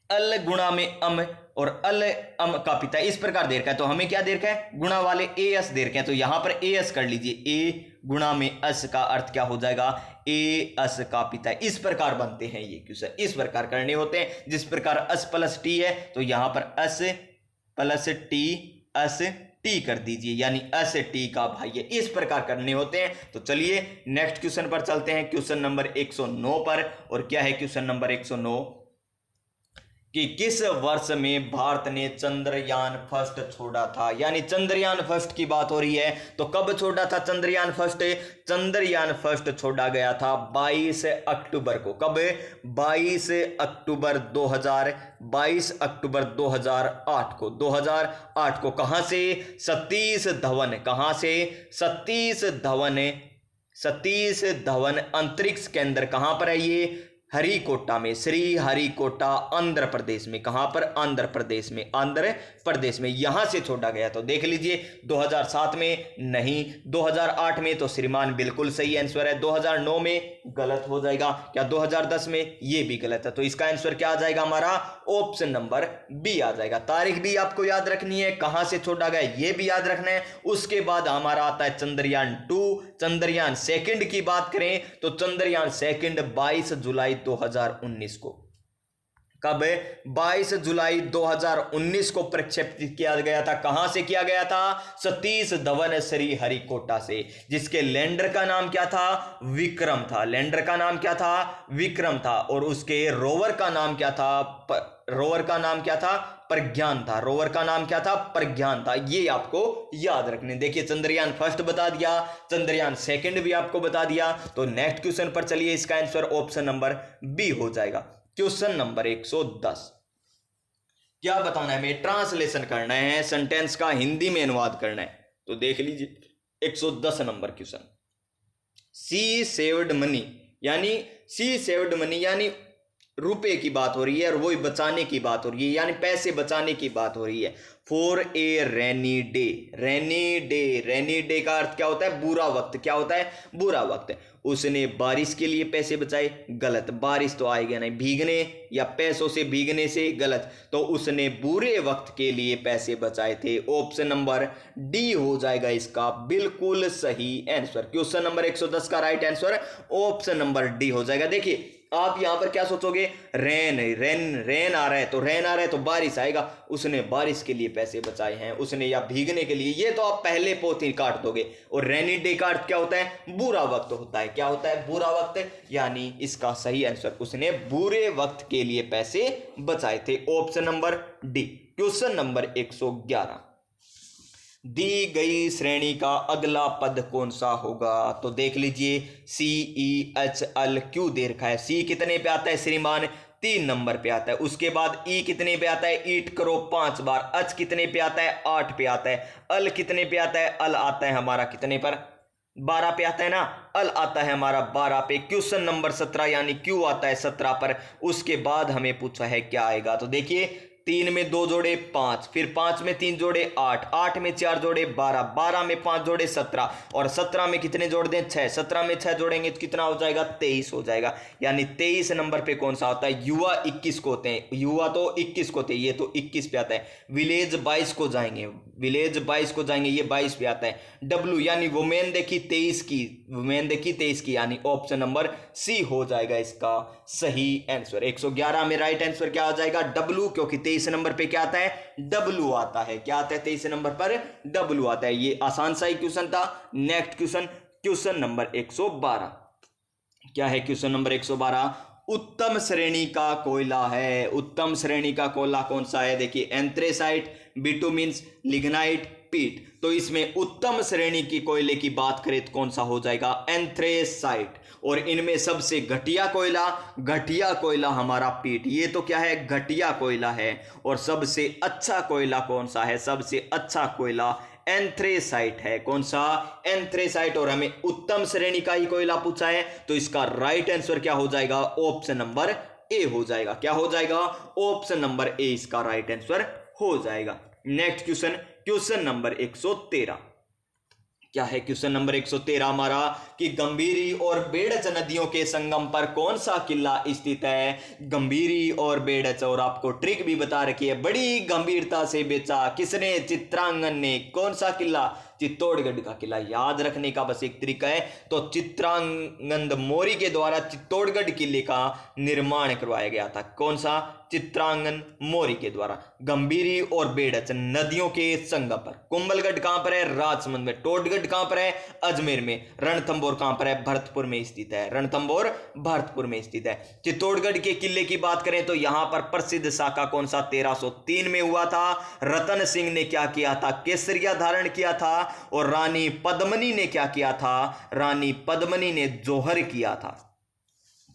अल गुणा में अम, और अल अम का पिता, इस प्रकार दे रखा है। तो हमें क्या दे रखा है, गुणा वाले ए एस दे रखे हैं। तो यहां पर ए एस कर लीजिए, ए गुणा में अस का अर्थ क्या हो जाएगा, ए अस का पिता। इस प्रकार बनते हैं ये क्वेश्चन, इस प्रकार करने होते हैं। जिस प्रकार अस प्लस टी है तो यहां पर अस प्लस टी अस टी कर दीजिए, यानी अस टी का भाई है। इस प्रकार करने होते हैं। तो चलिए नेक्स्ट क्वेश्चन पर चलते हैं, क्वेश्चन नंबर 109 पर। और क्या है क्वेश्चन नंबर 109, कि किस वर्ष में भारत ने चंद्रयान फर्स्ट छोड़ा था। यानी चंद्रयान फर्स्ट की बात हो रही है। तो कब छोड़ा था चंद्रयान फर्स्ट, चंद्रयान फर्स्ट छोड़ा गया था 22 अक्टूबर को। कब, 22 अक्टूबर 2008 को। 2008 को कहां से, सतीश धवन। कहां से, सतीश धवन अंतरिक्ष केंद्र कहां पर है, ये हरिकोटा में, श्री हरिकोटा आंध्र प्रदेश में। कहां पर, आंध्र प्रदेश में, आंध्र प्रदेश में। यहां से छोड़ा गया। तो देख लीजिए 2007 में नहीं, 2008 में तो श्रीमान बिल्कुल सही आंसर है। 2009 में गलत हो जाएगा, क्या 2010 में, ये भी गलत है। तो इसका आंसर क्या आ जाएगा, हमारा ऑप्शन नंबर बी आ जाएगा। तारीख भी आपको याद रखनी है, कहां से छोड़ा गया ये भी याद रखना है। उसके बाद हमारा आता है चंद्रयान 2। चंद्रयान सेकंड की बात करें तो चंद्रयान सेकंड 22 जुलाई 2019 को। कब? 22 जुलाई 2019 को प्रक्षेपित किया गया था। कहां से किया गया था? सतीश धवन श्रीहरिकोटा से, जिसके लैंडर का नाम क्या था? विक्रम था। लैंडर का नाम क्या था? विक्रम था। और उसके रोवर का नाम क्या था? रोवर का नाम क्या था? प्रज्ञान था। रोवर का नाम क्या था? प्रज्ञान था। ये आपको याद रखने। देखिए चंद्रयान फर्स्ट बता दिया, चंद्रयान सेकंड भी आपको बता दिया। तो नेक्स्ट क्वेश्चन पर चलिए, इसका आंसर ऑप्शन नंबर बी हो जाएगा। क्वेश्चन नंबर 110, क्या बताना है? हमें ट्रांसलेशन करना है, सेंटेंस का हिंदी में अनुवाद करना है। तो देख लीजिए 110 नंबर क्वेश्चन। सी सेव्ड मनी यानी रुपए की बात हो रही है, और वही बचाने की बात हो रही है, यानी पैसे बचाने की बात हो रही है। For a rainy day. Rainy day का अर्थ क्या होता है? बुरा वक्त। क्या होता है? बुरा वक्त। उसने बारिश के लिए पैसे बचाए, गलत। बारिश तो आएगा नहीं, भीगने या पैसों से भीगने से, गलत। तो उसने बुरे वक्त के लिए पैसे बचाए थे। ऑप्शन नंबर डी हो जाएगा इसका बिल्कुल सही आंसर। क्वेश्चन नंबर 110 का right answer option number D हो जाएगा। देखिए आप यहां पर क्या सोचोगे? रेन आ रहा है, तो रेन आ रहा है तो बारिश आएगा। उसने बारिश के लिए पैसे बचाए हैं, उसने या भीगने के लिए, ये तो आप पहले पोथी काट दोगे। और रेनी डे का अर्थ क्या होता है? बुरा वक्त होता है। क्या होता है? बुरा वक्त। यानी इसका सही आंसर, उसने बुरे वक्त के लिए पैसे बचाए थे। Option number D. Question number 111, दी गई श्रेणी का अगला पद कौन सा होगा? तो देख लीजिए CEHL क्यों दे रखा है? सी कितने पे आता है श्रीमान? 3 नंबर पे आता है। उसके बाद ई कितने पे आता है? ईट करो 5 बार। एच कितने पे आता है? 8 पे आता है। अल कितने पे आता है? अल आता है हमारा कितने पर? 12 पे आता है ना। अल आता है हमारा 12 पे। क्वेश्चन नंबर 17 यानी क्यों आता है 17 पर। उसके बाद हमें पूछा है क्या आएगा? तो देखिए 3 में 2 जोड़े 5, फिर 5 में 3 जोड़े 8, 8 में 4 जोड़े 12, 12 में 5 जोड़े 17, और 17 में कितने जोड़ दें? 6। 17 में 6 जोड़ेंगे तो कितना हो जाएगा? 23 हो जाएगा। यानी 23 नंबर पे कौन सा होता है? युवा 21 को होते हैं। युवा तो 21 को थे, ये तो 21 पे आता है। विलेज 22 को जाएंगे, विलेज 22 को जाएंगे, ये 22 पे आता है। डब्ल्यू यानी वुमेन देखी 23 की, वुमेन देखी 23 की, यानी ऑप्शन नंबर सी हो जाएगा इसका सही आंसर। 111 में राइट आंसर क्या हो जाएगा? डब्ल्यू, क्योंकि 23 नंबर पे क्या आता है? डब्ल्यू आता है। क्या आता है? 23 नंबर पर डब्ल्यू आता है। ये आसान सा ही क्वेश्चन था। नेक्स्ट क्वेश्चन, क्वेश्चन नंबर 112, क्या है क्वेश्चन नंबर 112? उत्तम श्रेणी का कोयला है। उत्तम श्रेणी का कोयला कौन सा है? देखिए एंथ्रेसाइट, बिटुमिन्स, लिग्नाइट, पीट। तो इसमें उत्तम श्रेणी की कोयले की बात करें तो कौन सा हो जाएगा? एंथ्रेसाइट। और इनमें सबसे घटिया कोयला हमारा पीट। ये तो क्या है? घटिया कोयला है। और सबसे अच्छा कोयला कौन सा है? सबसे अच्छा कोयला एंथ्रेसाइट है। कौन सा? एंथ्रेसाइट। और हमें उत्तम श्रेणी का ही कोयला पूछा है, तो इसका राइट आंसर क्या हो जाएगा? ऑप्शन नंबर ए हो जाएगा। क्या हो जाएगा? ऑप्शन नंबर ए इसका राइट आंसर हो जाएगा। नेक्स्ट क्वेश्चन, क्वेश्चन नंबर 113, क्या है क्वेश्चन नंबर 113 हमारा? कि गंभीरी और बेड़च नदियों के संगम पर कौन सा किला स्थित है? गंभीरी और बेड़च। और आपको ट्रिक भी बता रखी है, बड़ी गंभीरता से बेचा किसने? चित्रांगन ने। कौन सा किला? चित्तौड़गढ़ का किला। याद रखने का बस एक तरीका है। तो चित्रांगन मौर्य के द्वारा चित्तौड़गढ़ किले का निर्माण करवाया गया था। कौन सा? चित्रांगन मौर्य के द्वारा। गंभीरी और बेड़च नदियों के संगम पर। कुंभलगढ़ कहां पर है? राजसमंद में। टोडगढ़ कहां पर है? अजमेर में। रणथंबोर कहां पर है? भरतपुर में स्थित है। रणथंबोर भरतपुर में स्थित है। चित्तौड़गढ़ के किले की बात करें तो यहां पर प्रसिद्ध साका कौन सा? 1303 में हुआ था। रतन सिंह ने क्या किया था? केसरिया धारण किया था। और रानी पद्मनी ने क्या किया था? रानी पद्मनी ने जौहर किया था।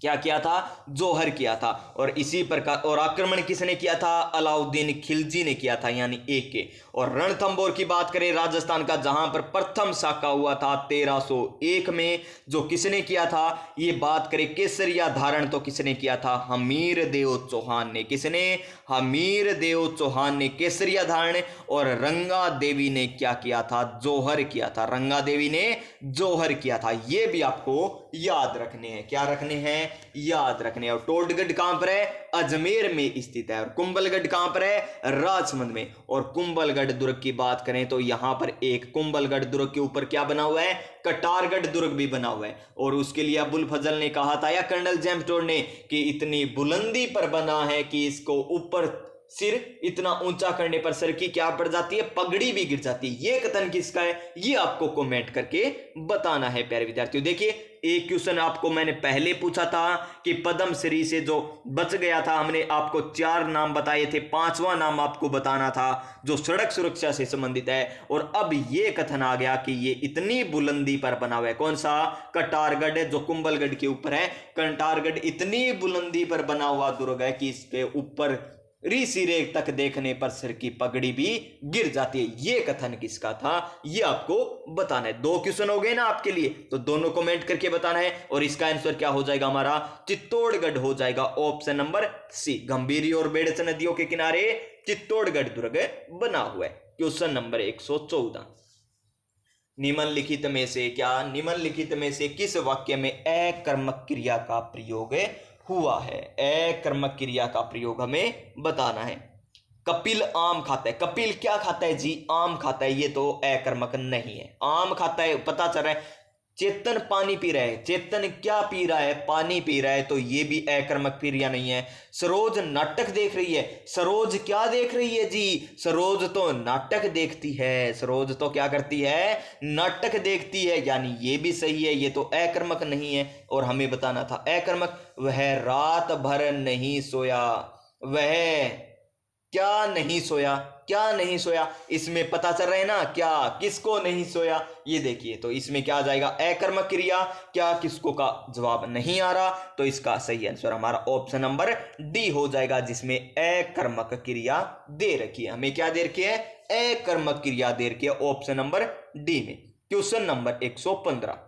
क्या किया था? जौहर किया था। और इसी प्रकार, और आक्रमण किसने किया था? अलाउद्दीन खिलजी ने किया था, यानी एक के। और रणथंबोर की बात करें राजस्थान का, जहां पर प्रथम साका हुआ था 1301 में, जो किसने किया था? ये बात करें केसरिया धारण तो किसने किया था? हमीर देव चौहान ने। किसने? हमीर देव चौहान ने केसरिया धारण। और रंगा देवी ने क्या किया था? जौहर किया था। रंगा देवी ने जौहर किया था। यह भी आपको याद रखने हैं। क्या रखने हैं? याद रखने हैं। और टोडगढ़ कहां पर है? अजमेर में स्थित है। और कुंभलगढ़ कहां पर है? राजसमंद में। और कुंभलगढ़ दुर्ग की बात करें तो यहां पर एक कुंभलगढ़ दुर्ग के ऊपर क्या बना हुआ है? कटारगढ़ दुर्ग भी बना हुआ है। और उसके लिए अबुल फजल ने कहा था, या कर्नल जेम्स टोड ने, कि इतनी बुलंदी पर बना है कि इसको ऊपर सिर इतना ऊंचा करने पर सर की क्या पड़ जाती है? पगड़ी भी गिर जाती है। ये कथन किसका है? ये आपको कमेंट करके बताना है प्यारे विद्यार्थियों। देखिए, एक क्वेश्चन आपको मैंने पहले पूछा था कि पद्मश्री से जो बच गया था, हमने आपको 4 नाम बताए थे, 5वां नाम आपको बताना था जो सड़क सुरक्षा से संबंधित है। और अब ये कथन आ गया कि ये इतनी बुलंदी पर बना हुआ है। कौन सा? कटारगढ़, जो कुंभलगढ़ के ऊपर है। कटारगढ़ इतनी बुलंदी पर बना हुआ दुर्ग है कि इसके ऊपर ऋषिरेख तक देखने पर सिर की पगड़ी भी गिर जाती है। ये कथन किसका था? ये आपको बताना है। 2 क्वेश्चन हो गए ना आपके लिए, तो दोनों कमेंट करके बताना है। और इसका आंसर क्या हो जाएगा? हमारा चित्तौड़गढ़ हो जाएगा, ऑप्शन नंबर सी। गंभीरी और बेड़स नदियों के किनारे चित्तौड़गढ़ दुर्ग बना हुआ है। क्वेश्चन नंबर 114, निम्नलिखित में से क्या, निम्नलिखित में से किस वाक्य में अकर्मक क्रिया का प्रयोग हुआ है? अकर्मक क्रिया का प्रयोग हमें बताना है। कपिल आम खाता है। कपिल क्या खाता है जी? आम खाता है। ये तो अकर्मक नहीं है। आम खाता है, पता चल रहा है। चेतन पानी पी रहा है। चेतन क्या पी रहा है? पानी पी रहा है। तो ये भी अकर्मक क्रिया नहीं है। सरोज नाटक देख रही है। सरोज क्या देख रही है जी? सरोज तो नाटक देखती है। सरोज तो क्या करती है? नाटक देखती है। यानी ये भी सही है, ये तो अकर्मक नहीं है। और हमें बताना था अकर्मक। वह रात भर नहीं सोया। वह क्या नहीं सोया? क्या नहीं सोया? इसमें पता चल रहा है ना क्या, किसको नहीं सोया? ये देखिए, तो इसमें क्या आ जाएगा? अकर्मक क्रिया। क्या किसको का जवाब नहीं आ रहा, तो इसका सही आंसर हमारा ऑप्शन नंबर डी हो जाएगा, जिसमें अकर्मक क्रिया दे रखी है। हमें क्या दे रखी है? अकर्मक क्रिया दे रखी है ऑप्शन नंबर डी में। क्वेश्चन नंबर 115,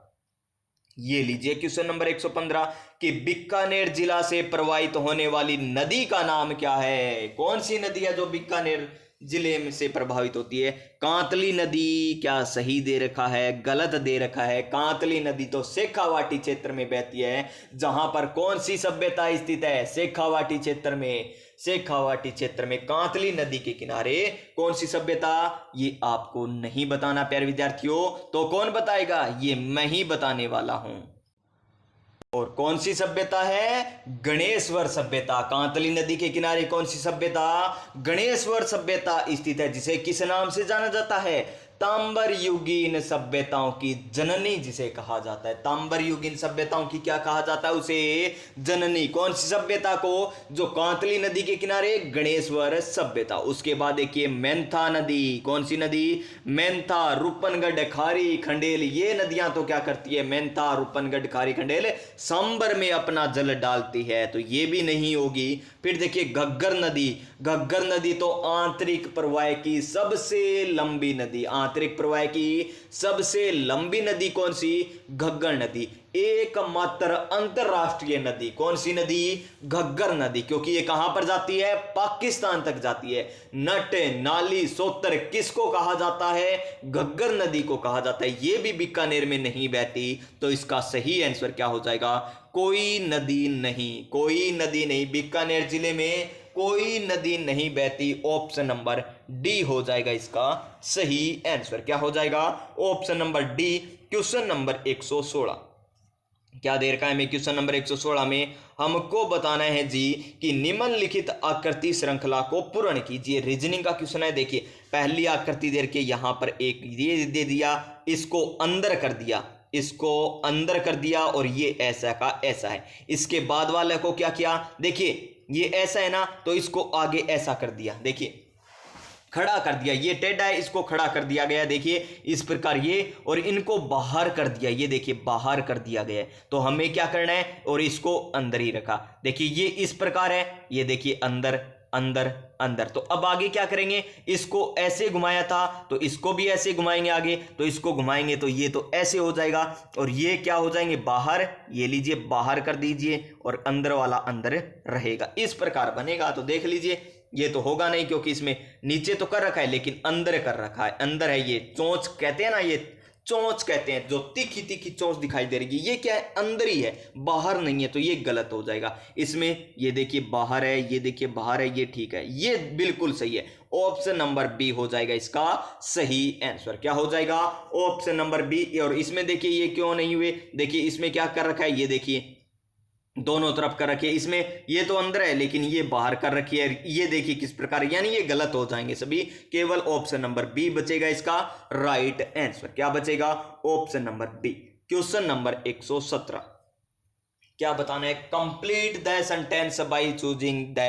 ये लीजिए क्वेश्चन नंबर 115 कि बीकानेर जिला से प्रवाहित होने वाली नदी का नाम क्या है? कौन सी नदी है जो बीकानेर जिले में से प्रभावित होती है? कांतली नदी। क्या सही दे रखा है? गलत दे रखा है। कांतली नदी तो शेखावाटी क्षेत्र में बहती है, जहां पर कौन सी सभ्यता स्थित है? शेखावाटी क्षेत्र में। शेखावाटी क्षेत्र में कांतली नदी के किनारे कौन सी सभ्यता? ये आपको नहीं बताना प्यारे विद्यार्थियों। तो कौन बताएगा? ये मैं ही बताने वाला हूं। और कौन सी सभ्यता है? गणेश्वर सभ्यता। कांतली नदी के किनारे कौन सी सभ्यता? गणेश्वर सभ्यता स्थित है, जिसे किस नाम से जाना जाता है? तांबर युगीन सभ्यताओं की जननी जिसे कहा जाता है। तांबर युगीन सभ्यताओं की क्या कहा जाता है? उसे जननी। कौन सी सभ्यता को? जो कांतली नदी के किनारे गणेश्वर सभ्यता। उसके बाद देखिए मेंथा नदी। कौन सी नदी? मेंथा, रूपनगढ़, खारी, खंडेल। ये नदियां तो क्या करती है? मेंथा, रूपनगढ़, खारी, खंडेल सांबर में अपना जल डालती है, तो ये भी नहीं होगी। फिर देखिए घग्गर नदी। घग्गर नदी तो आंतरिक प्रवाह की सबसे लंबी नदी। आंतरिक प्रवाह की सबसे लंबी नदी कौन सी? घग्गर नदी। एकमात्र अंतरराष्ट्रीय नदी कौन सी नदी? घग्गर नदी। क्योंकि ये कहां पर जाती है? पाकिस्तान तक जाती है। नट, नाली, सोतर किसको कहा जाता है? घग्गर नदी को कहा जाता है। ये भी बीकानेर में नहीं बहती, तो इसका सही आंसर क्या हो जाएगा? कोई नदी नहीं। कोई नदी नहीं। बीकानेर जिले में कोई नदी नहीं बहती। ऑप्शन नंबर डी हो जाएगा इसका सही आंसर। क्या हो जाएगा? Option number D. Question number 116, क्या दे रखा है हमें? क्वेश्चन नंबर 116 में हमको बताना है जी कि निम्नलिखित आकृति श्रृंखला को पूर्ण कीजिए। रीजनिंग का क्वेश्चन है। देखिए पहली आकृति दे के यहां पर एक ये दे दिया, इसको अंदर कर दिया, इसको अंदर कर दिया, और ये ऐसा का ऐसा है। इसके बाद वाले को क्या किया? देखिए ये ऐसा है ना, तो इसको आगे ऐसा कर दिया। देखिए खड़ा कर दिया। ये टेढ़ा है, इसको खड़ा कर दिया गया। देखिए इस प्रकार ये, और इनको बाहर कर दिया। ये देखिए बाहर कर दिया गया है। तो हमें क्या करना है? और इसको अंदर ही रखा। देखिए ये इस प्रकार है। ये देखिए अंदर अंदर अंदर। तो अब आगे क्या करेंगे? इसको ऐसे घुमाया था, तो इसको भी ऐसे घुमाएंगे आगे। तो इसको घुमाएंगे तो ये तो ऐसे हो जाएगा, और ये क्या हो जाएंगे? बाहर। ये लीजिए बाहर कर दीजिए, और अंदर वाला अंदर रहेगा। इस प्रकार बनेगा। तो देख लीजिए ये तो होगा नहीं, क्योंकि इसमें नीचे तो कर रखा है लेकिन अंदर कर रखा है। अंदर है, ये चोंच कहते हैं ना, ये चोंच कहते हैं, जो तीखी तीखी चोंच दिखाई दे रही है, ये क्या है, अंदर ही है, बाहर नहीं है, तो ये गलत हो जाएगा। इसमें ये देखिए बाहर है, ये देखिए बाहर है, ये ठीक है, ये बिल्कुल सही है। ऑप्शन नंबर बी हो जाएगा इसका सही आंसर। क्या हो जाएगा, ऑप्शन नंबर बी। और इसमें देखिए ये क्यों नहीं हुए, देखिए इसमें क्या कर रखा है, ये देखिए दोनों तरफ कर रखी है, इसमें ये तो अंदर है लेकिन ये बाहर कर रखी है, ये देखिए किस प्रकार, यानी ये गलत हो जाएंगे सभी, केवल ऑप्शन नंबर बी बचेगा इसका राइट आंसर। क्या बचेगा, option number B. Question number 117, क्या बताना है, complete the sentence by choosing the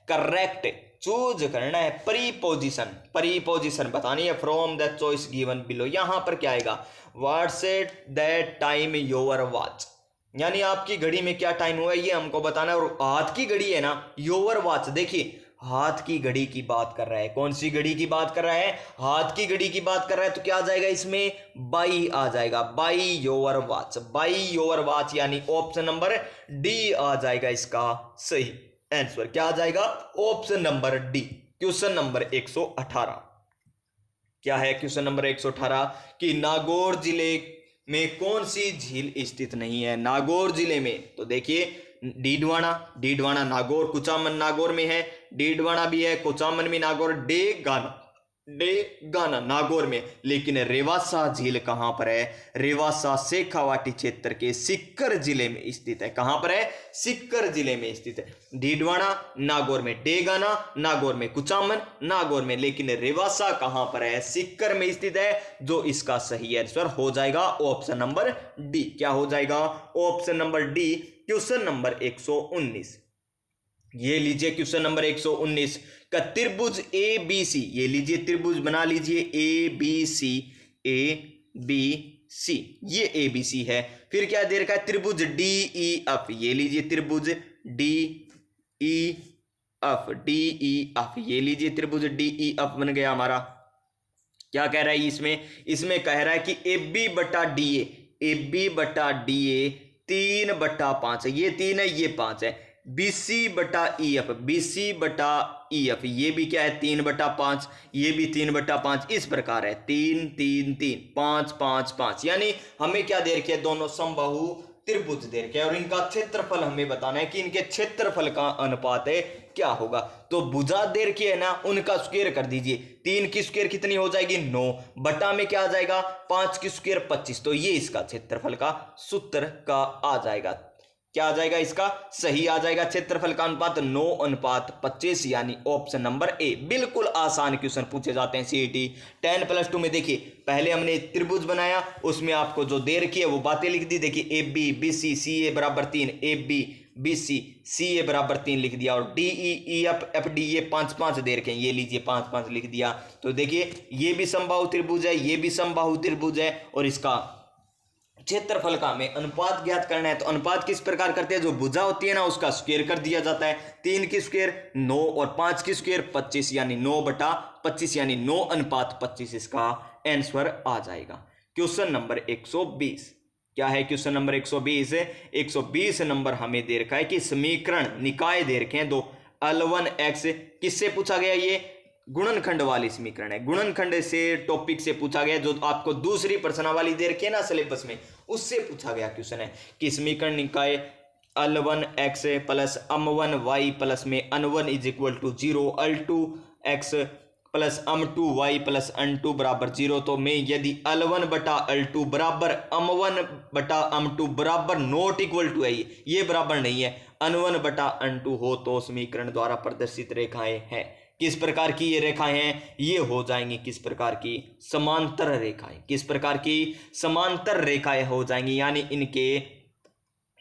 correct, choose करना है प्रीपोजिशन, प्रीपोजिशन बतानी है from the choice given below. यहां पर क्या आएगा, what's at the time your watch, यानी आपकी घड़ी में क्या टाइम हुआ है ये हमको बताना है। और हाथ की घड़ी है ना, योर वॉच, देखिए हाथ की घड़ी की बात कर रहा है, कौन सी घड़ी की बात कर रहा है, हाथ की घड़ी की बात कर रहा है, तो क्या आ जाएगा इसमें, बाई आ जाएगा, by your watch, by your watch, यानी ऑप्शन नंबर डी आ जाएगा इसका सही आंसर। क्या आ जाएगा, option number D. Question number 118, क्या है क्वेश्चन नंबर 118, कि नागौर जिले में कौन सी झील स्थित नहीं है, नागौर जिले में, तो देखिए डीडवाना, डीडवाना नागौर, कुचामन नागौर में है, डीडवाना भी है, कुचामन भी नागौर, डेगाना नागौर में, लेकिन रेवासा झील कहां पर है, रेवासा शेखावाटी क्षेत्र के सीकर जिले में स्थित है। कहां पर है, सीकर जिले में स्थित है। डीडवाना नागौर में, डेगाना नागौर में, कुचामन नागौर में, लेकिन रेवासा कहां पर है, सीकर में स्थित है, जो इसका सही आंसर हो जाएगा ऑप्शन नंबर डी। क्या हो जाएगा, option number D. Question number 119, ये लीजिए क्वेश्चन नंबर 119 का त्रिभुज ए बी सी, ये लीजिए त्रिभुज बना लीजिए A B C, A B C, ये ए बी सी है। फिर क्या दे रखा है, त्रिभुज डी ई एफ, ये लीजिए त्रिभुज D E F, D E F, ये लीजिए त्रिभुज डी ई एफ बन गया हमारा। क्या कह रहा है इसमें, इसमें कह रहा है कि ए बी बटा डी ए, ए बी बटा डी ए 3/5 है, ये 3 है ये 5 है। BC बटा EF, BC बटा EF, ये भी क्या है 3/5, ये भी 3/5, इस प्रकार है 3 3 3 5 5 5, यानी हमें क्या दे रखे, दोनों समबाहु त्रिभुज दे रखे हैं और इनका क्षेत्रफल हमें बताना है कि इनके क्षेत्रफल का अनुपात है क्या होगा। तो भुजा दे रखी है ना, उनका स्क्वायर कर दीजिए, 3 की स्क्वायर कितनी हो जाएगी 9, बटा में क्या आ जाएगा 5 की स्क्वायर 25, तो ये इसका क्षेत्रफल का सूत्र का आ जाएगा। क्या आ जाएगा इसका सही आ जाएगा, क्षेत्रफल का अनुपात 9:25, यानी ऑप्शन नंबर ए। बिल्कुल आसान क्वेश्चन पूछे जाते हैं CET 10+2 में। देखिए पहले हमने त्रिभुज बनाया, उसमें आपको जो दे रखी है वो बातें लिख दी, देखिए ए बी बी सी सी ए बराबर 3, ए बी बी सी सी ए बराबर 3 लिख दिया, और D E E F F D ये 5 5 दे रखे हैं, ये लीजिए 5 5 लिख दिया। तो देखिए ये भी समबाहु त्रिभुज है, ये भी समबाहु त्रिभुज है, और इसका क्षेत्रफल का हमें अनुपात ज्ञात करना है। तो अनुपात किस प्रकार करते हैं, जो भुजा होती है ना उसका स्क्वायर कर दिया जाता है, 3 की स्क्वायर 9 और 5 की स्क्वायर 25, यानी 9/25, यानी 9:25 इसका आंसर आ जाएगा। क्वेश्चन नंबर 120, क्या है क्वेश्चन नंबर 120 120 नंबर हमें दे रखा है कि समीकरण निकाय दे रखे हैं दो, L1x किससे पूछा गया, ये गुणनखंड वाली समीकरण है, गुणनखंड से टॉपिक से पूछा गया, जो आपको दूसरी प्रश्नावली दे रखी है ना सिलेबस में, उससे पूछा गया क्वेश्चन है कि समीकरण निकाय L1x प्लस M1y प्लस में N1 = 0, L2x plus M2y plus N2 बराबर 0। तो मैं यदि L1 बटा L2 बराबर M1 बटा M2 बराबर नॉट इक्वल टू है, ये बराबर नहीं है, N1 बटा N2 हो तो समीकरण द्वारा प्रदर्शित रेखाएं हैं। किस प्रकार की ये रेखाएं हैं, ये हो जाएंगी किस प्रकार की समांतर रेखाएं, किस प्रकार की समांतर रेखाएं हो जाएंगी, यानी इनके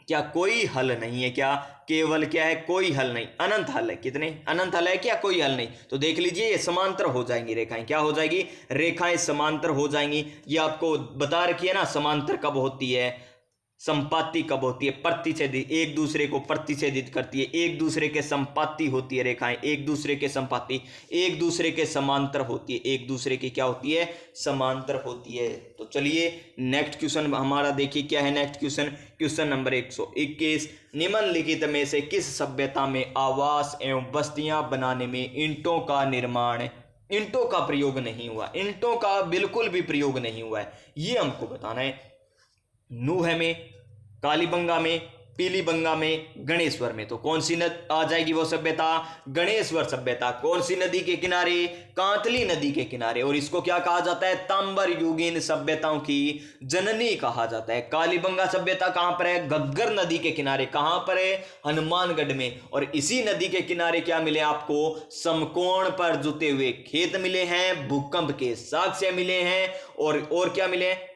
क्या कोई हल नहीं है, क्या केवल क्या है कोई हल नहीं, अनंत हल है। कितने अनंत हल है, क्या कोई हल नहीं। तो देख लीजिए ये समांतर हो जाएंगी रेखाएं, क्या हो जाएगी रेखाएं समांतर हो जाएंगी। ये आपको बता रखी है ना समांतर कब होती है, संपाती कब होती है, प्रतिच्छेदित, एक दूसरे को प्रतिच्छेदित करती है, एक दूसरे के संपाती होती है रेखाएं, एक दूसरे के संपाती, एक दूसरे के समांतर होती है, एक दूसरे की क्या होती है समांतर होती है। तो चलिए नेक्स्ट क्वेश्चन हमारा देखिए क्या है नेक्स्ट क्वेश्चन, क्वेश्चन नंबर 121, निम्नलिखित में से किस सभ्यता में आवास एवं बस्तियां बनाने में ईंटों का निर्माण ईंटों का प्रयोग नहीं हुआ, ईंटों का बिल्कुल भी प्रयोग नहीं हुआ है, ये हमको बताना है। नूह में, कालीबंगा में, पीलीबंगा में, गणेश्वर में। तो कौन सी नदी आ जाएगी वो सभ्यता? गणेश्वर सभ्यता। कौन सी नदी के किनारे? कांतली नदी के किनारे। और इसको क्या कहा जाता है? तांबर युगीन सभ्यताओं की जननी कहा जाता है। कालीबंगा सभ्यता कहां पर है? घग्गर नदी के किनारे। कहां पर है? हनुमानगढ़ में। और इसी नदी के किनारे क्या मिले आपको? समकोण पर जुते हुए खेत मिले हैं, भूकंप के साक्ष्य मिले हैं, और क्या मिले हैं?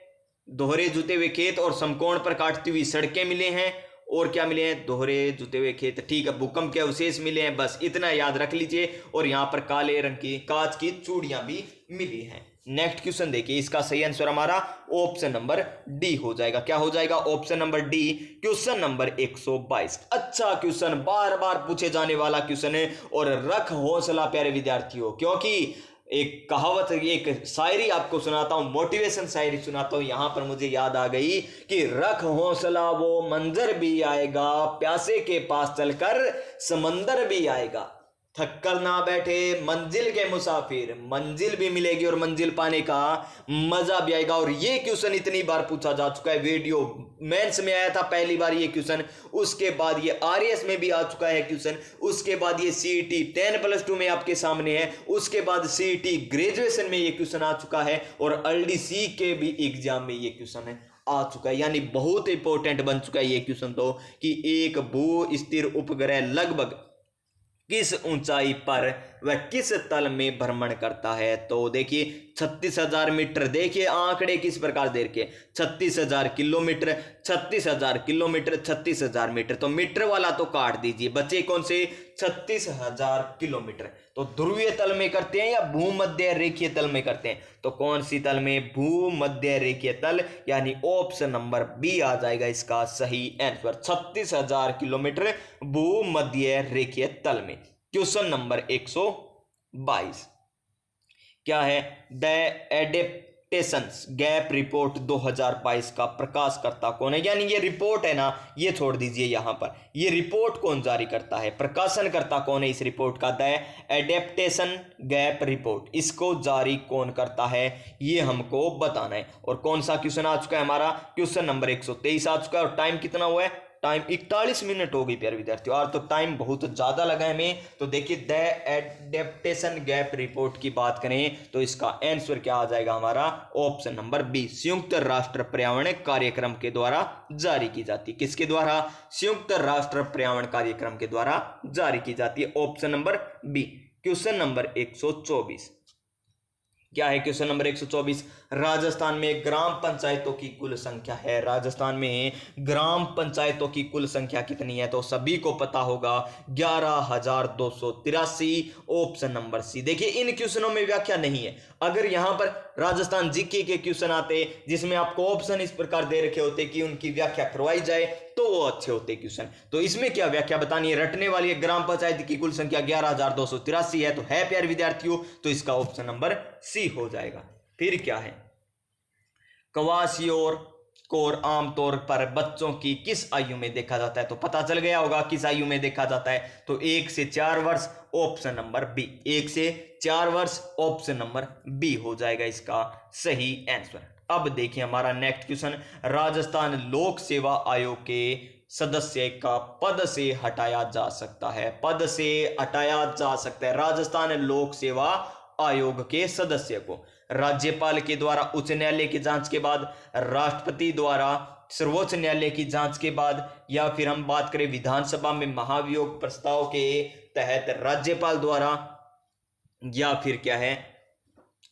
दोहरे जुते हुए खेत और समकोण पर काटती हुई सड़कें मिले हैं। और क्या मिले हैं? दोहरे जुते हुए खेत, ठीक है, भूकंप के अवशेष मिले हैं, बस इतना याद रख लीजिए। और यहां पर काले रंग की कांच की चूड़ियां भी मिली हैं। नेक्स्ट क्वेश्चन देखिए, इसका सही आंसर हमारा ऑप्शन नंबर डी हो जाएगा। क्या हो जाएगा? Option number D, question number 122। अच्छा क्वेश्चन, बार बार पूछे जाने वाला क्वेश्चन है। और रख हौसला प्यारे विद्यार्थियों, क्योंकि एक कहावत, एक शायरी आपको सुनाता हूं, मोटिवेशन शायरी सुनाता हूं। यहां पर मुझे याद आ गई कि रख हौसला वो मंजर भी आएगा, प्यासे के पास चलकर समंदर भी आएगा। थक कर ना बैठे मंजिल के मुसाफिर, मंजिल भी मिलेगी और मंजिल पाने का मजा भी आएगा। और ये क्वेश्चन इतनी बार पूछा जा चुका है, वीडियो मेंस में आया था पहली बार ये क्वेश्चन, उसके बाद ये आरएस में भी आ चुका है क्वेश्चन, उसके बाद ये सीईटी 10+2 में आपके सामने है, उसके बाद सीईटी ग्रेजुएशन में ये क्वेश्चन आ चुका है, और एलडीसी के भी एग्जाम में ये क्वेश्चन है आ चुका है। यानी बहुत इंपॉर्टेंट बन चुका है ये क्वेश्चन तो, कि एक भू स्थिर उपग्रह लगभग किस ऊंचाई पर वह किस तल में भ्रमण करता है? तो देखिए 36,000 मीटर। देखिए आंकड़े किस प्रकार दे रखे, 36,000 किलोमीटर, 36,000 किलोमीटर, 36,000 मीटर। तो मीटर वाला तो काट दीजिए, बचे कौन से? 36,000 किलोमीटर। तो ध्रुवीय तल में करते हैं या भूमध्य रेखीय तल में करते हैं? तो कौन सी तल में? भूमध्य रेखीय तल, यानी ऑप्शन नंबर बी आ जाएगा इसका सही आंसर। 36,000 किलोमीटर भूमध्य रेखीय तल में। क्वेश्चन नंबर 122 क्या है? द एडेप्टेशंस गैप रिपोर्ट 2022 का प्रकाशकर्ता कौन है? यानी ये रिपोर्ट है ना, ये छोड़ दीजिए यहां पर, ये रिपोर्ट कौन जारी करता है, प्रकाशनकर्ता कौन है इस रिपोर्ट का? द एडेप्टेशन गैप रिपोर्ट, इसको जारी कौन करता है, ये हमको बताना है। और कौन सा क्वेश्चन आ चुका है हमारा? क्वेश्चन नंबर 123 आ चुका है। और टाइम कितना हुआ है? टाइम 41 मिनट हो गई प्यारे विद्यार्थियों, और तो टाइम बहुत ज्यादा लगा है हमें। तो देखिए द एडेप्टेशन गैप रिपोर्ट की बात करें तो इसका आंसर क्या आ जाएगा हमारा? ऑप्शन नंबर बी, संयुक्त राष्ट्र पर्यावरण कार्यक्रम के द्वारा जारी की जाती है। किसके द्वारा? संयुक्त राष्ट्र पर्यावरण कार्यक्रम के द्वारा जारी की जाती है। Option number B. Question number 124 क्या है? क्वेश्चन नंबर 124, राजस्थान में ग्राम पंचायतों की कुल संख्या है। राजस्थान में ग्राम पंचायतों की कुल संख्या कितनी है? तो सभी को पता होगा 11,283। Option number C. देखिए इन क्वेश्चनों में व्याख्या नहीं है। अगर यहां पर राजस्थान जीके के क्वेश्चन आते जिसमें आपको ऑप्शन इस प्रकार दे रखे होते कि उनकी व्याख्या करवाई जाए तो वो अच्छे होते क्वेश्चन। तो इसमें क्या व्याख्या बतानी है? रटने वाली है ग्राम पंचायत की कुल संख्या 11,283 है, तो है प्यारे विद्यार्थियों, तो इसका ऑप्शन नंबर सी हो जाएगा। फिर क्या है? क्वासियोर कोर आमतौर पर बच्चों की किस आयु में देखा जाता है? तो पता चल गया होगा किस आयु में देखा जाता है। तो 1 से 4 वर्ष, ऑप्शन नंबर बी। 1 से 4 वर्ष, ऑप्शन नंबर बी हो जाएगा इसका सही आंसर। अब देखिए हमारा नेक्स्ट क्वेश्चन, राजस्थान लोक सेवा आयोग के सदस्य का पद से हटाया जा सकता है। पद से हटाया जा सकता है राजस्थान लोक सेवा आयोग के सदस्य को राज्यपाल के द्वारा उच्च न्यायालय की जांच के बाद, राष्ट्रपति द्वारा सर्वोच्च न्यायालय की जांच के बाद, या फिर हम बात करें विधानसभा में महाभियोग प्रस्ताव के तहत राज्यपाल द्वारा, या फिर क्या है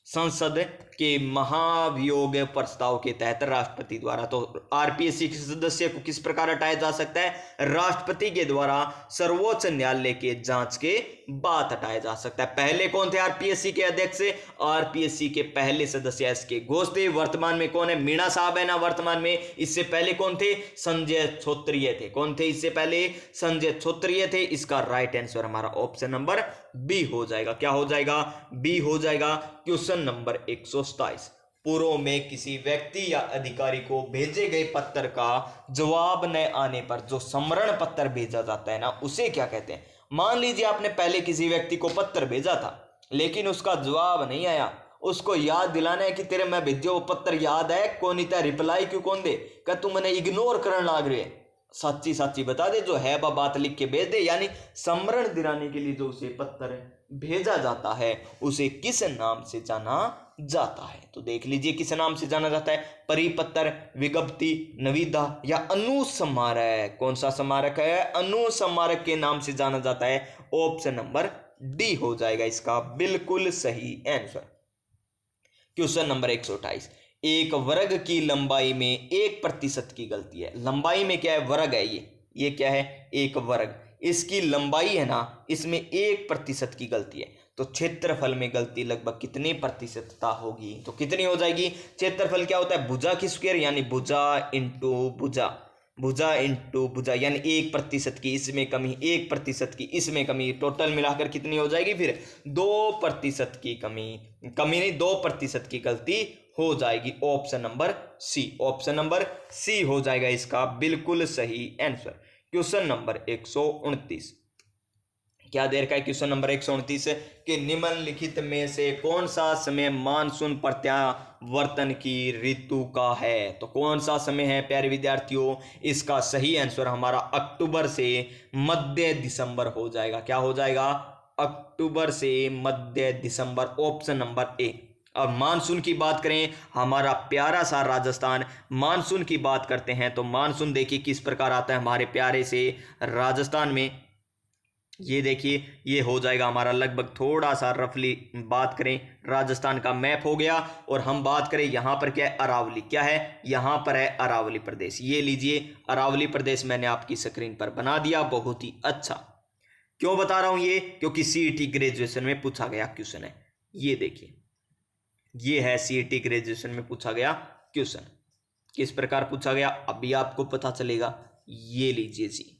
संसद के महाभियोग प्रस्ताव के तहत राष्ट्रपति द्वारा। तो आरपीएससी के सदस्य को किस प्रकार हटाया जा सकता है? राष्ट्रपति के द्वारा सर्वोच्च न्यायालय के जांच के बाद हटाया जा सकता है। पहले कौन थे आरपीएससी के अध्यक्ष? आरपीएससी के पहले सदस्य एस के घोष थे। वर्तमान में कौन है? मीणा साहब है ना वर्तमान में। इससे पहले कौन थे? संजय छोत्रिय थे। कौन थे इससे पहले? संजय छोत्रिय थे। इसका राइट आंसर हमारा ऑप्शन नंबर बी हो जाएगा। क्या हो जाएगा? बी हो जाएगा। क्वेश्चन नंबर 127, पूर्व में किसी व्यक्ति या अधिकारी को भेजे गए पत्र का जवाब न आने पर जो समरण पत्र भेजा जाता है ना, उसे क्या कहते हैं? मान लीजिए आपने पहले किसी व्यक्ति को पत्र भेजा था, लेकिन उसका जवाब नहीं आया। उसको याद दिलाना है कि तेरे मैं भेजे वो पत्र याद है, कौन इतना रिप्लाई क्यों कौन दे, क्या तू मैंने इग्नोर करने लाग रहे। सच्ची सच्ची बता दे, जो है बात लिख के भेज दे। यानी समरण दिलाने के लिए जो उसे पत्र भेजा जाता है उसे किस नाम से जाना जाता है। तो देख लीजिए किस नाम से जाना जाता है, परिपत्र, विज्ञप्ति, निविदा या अनुस्मारक। कौन सा स्मारक है, अनुस्मारक के नाम से जाना जाता है। ऑप्शन नंबर डी हो जाएगा इसका बिल्कुल सही आंसर। क्वेश्चन नंबर 128, एक वर्ग की लंबाई में 1% की गलती है। लंबाई में क्या है, वर्ग है ये क्या है, एक वर्ग, इसकी लंबाई है ना, इसमें 1% की गलती है। तो क्षेत्रफल में गलती लगभग कितनी प्रतिशतता होगी, तो कितनी हो जाएगी। क्षेत्रफल क्या होता है, भुजा की स्क्वायर, यानी भुजा इंटू भुजा, भुजा इंटू भुजा, यानी 1% की इसमें कमी, 1% की इसमें कमी, टोटल मिलाकर कितनी हो जाएगी, फिर 2% की कमी नहीं 2% की गलती हो जाएगी। Option number C, option number C हो जाएगा इसका बिल्कुल सही आंसर। क्वेश्चन नंबर 129, क्या देर का है, क्वेश्चन नंबर 129 कि निम्नलिखित में से कौन सा समय मानसून प्रत्यावर्तन की ऋतु का है। तो कौन सा समय है प्यारे विद्यार्थियों, इसका सही आंसर हमारा अक्टूबर से मध्य दिसंबर हो जाएगा। क्या हो जाएगा, अक्टूबर से मध्य दिसंबर, ऑप्शन नंबर ए। अब मानसून की बात करें, हमारा प्यारा सा राजस्थान, मानसून की बात करते हैं तो मानसून देखिए किस प्रकार आता है हमारे प्यारे से राजस्थान में। ये देखिए ये हो जाएगा हमारा लगभग, थोड़ा सा रफली बात करें, राजस्थान का मैप हो गया और हम बात करें यहाँ पर क्या है, अरावली, क्या है यहाँ पर है अरावली प्रदेश। ये लीजिए अरावली प्रदेश मैंने आपकी स्क्रीन पर बना दिया, बहुत ही अच्छा। क्यों बता रहा हूं ये, क्योंकि सीईटी ग्रेजुएशन में पूछा गया क्वेश्चन है। ये देखिए ये है सीईटी ग्रेजुएशन में पूछा गया क्वेश्चन, किस प्रकार पूछा गया अभी आपको पता चलेगा। ये लीजिए जी,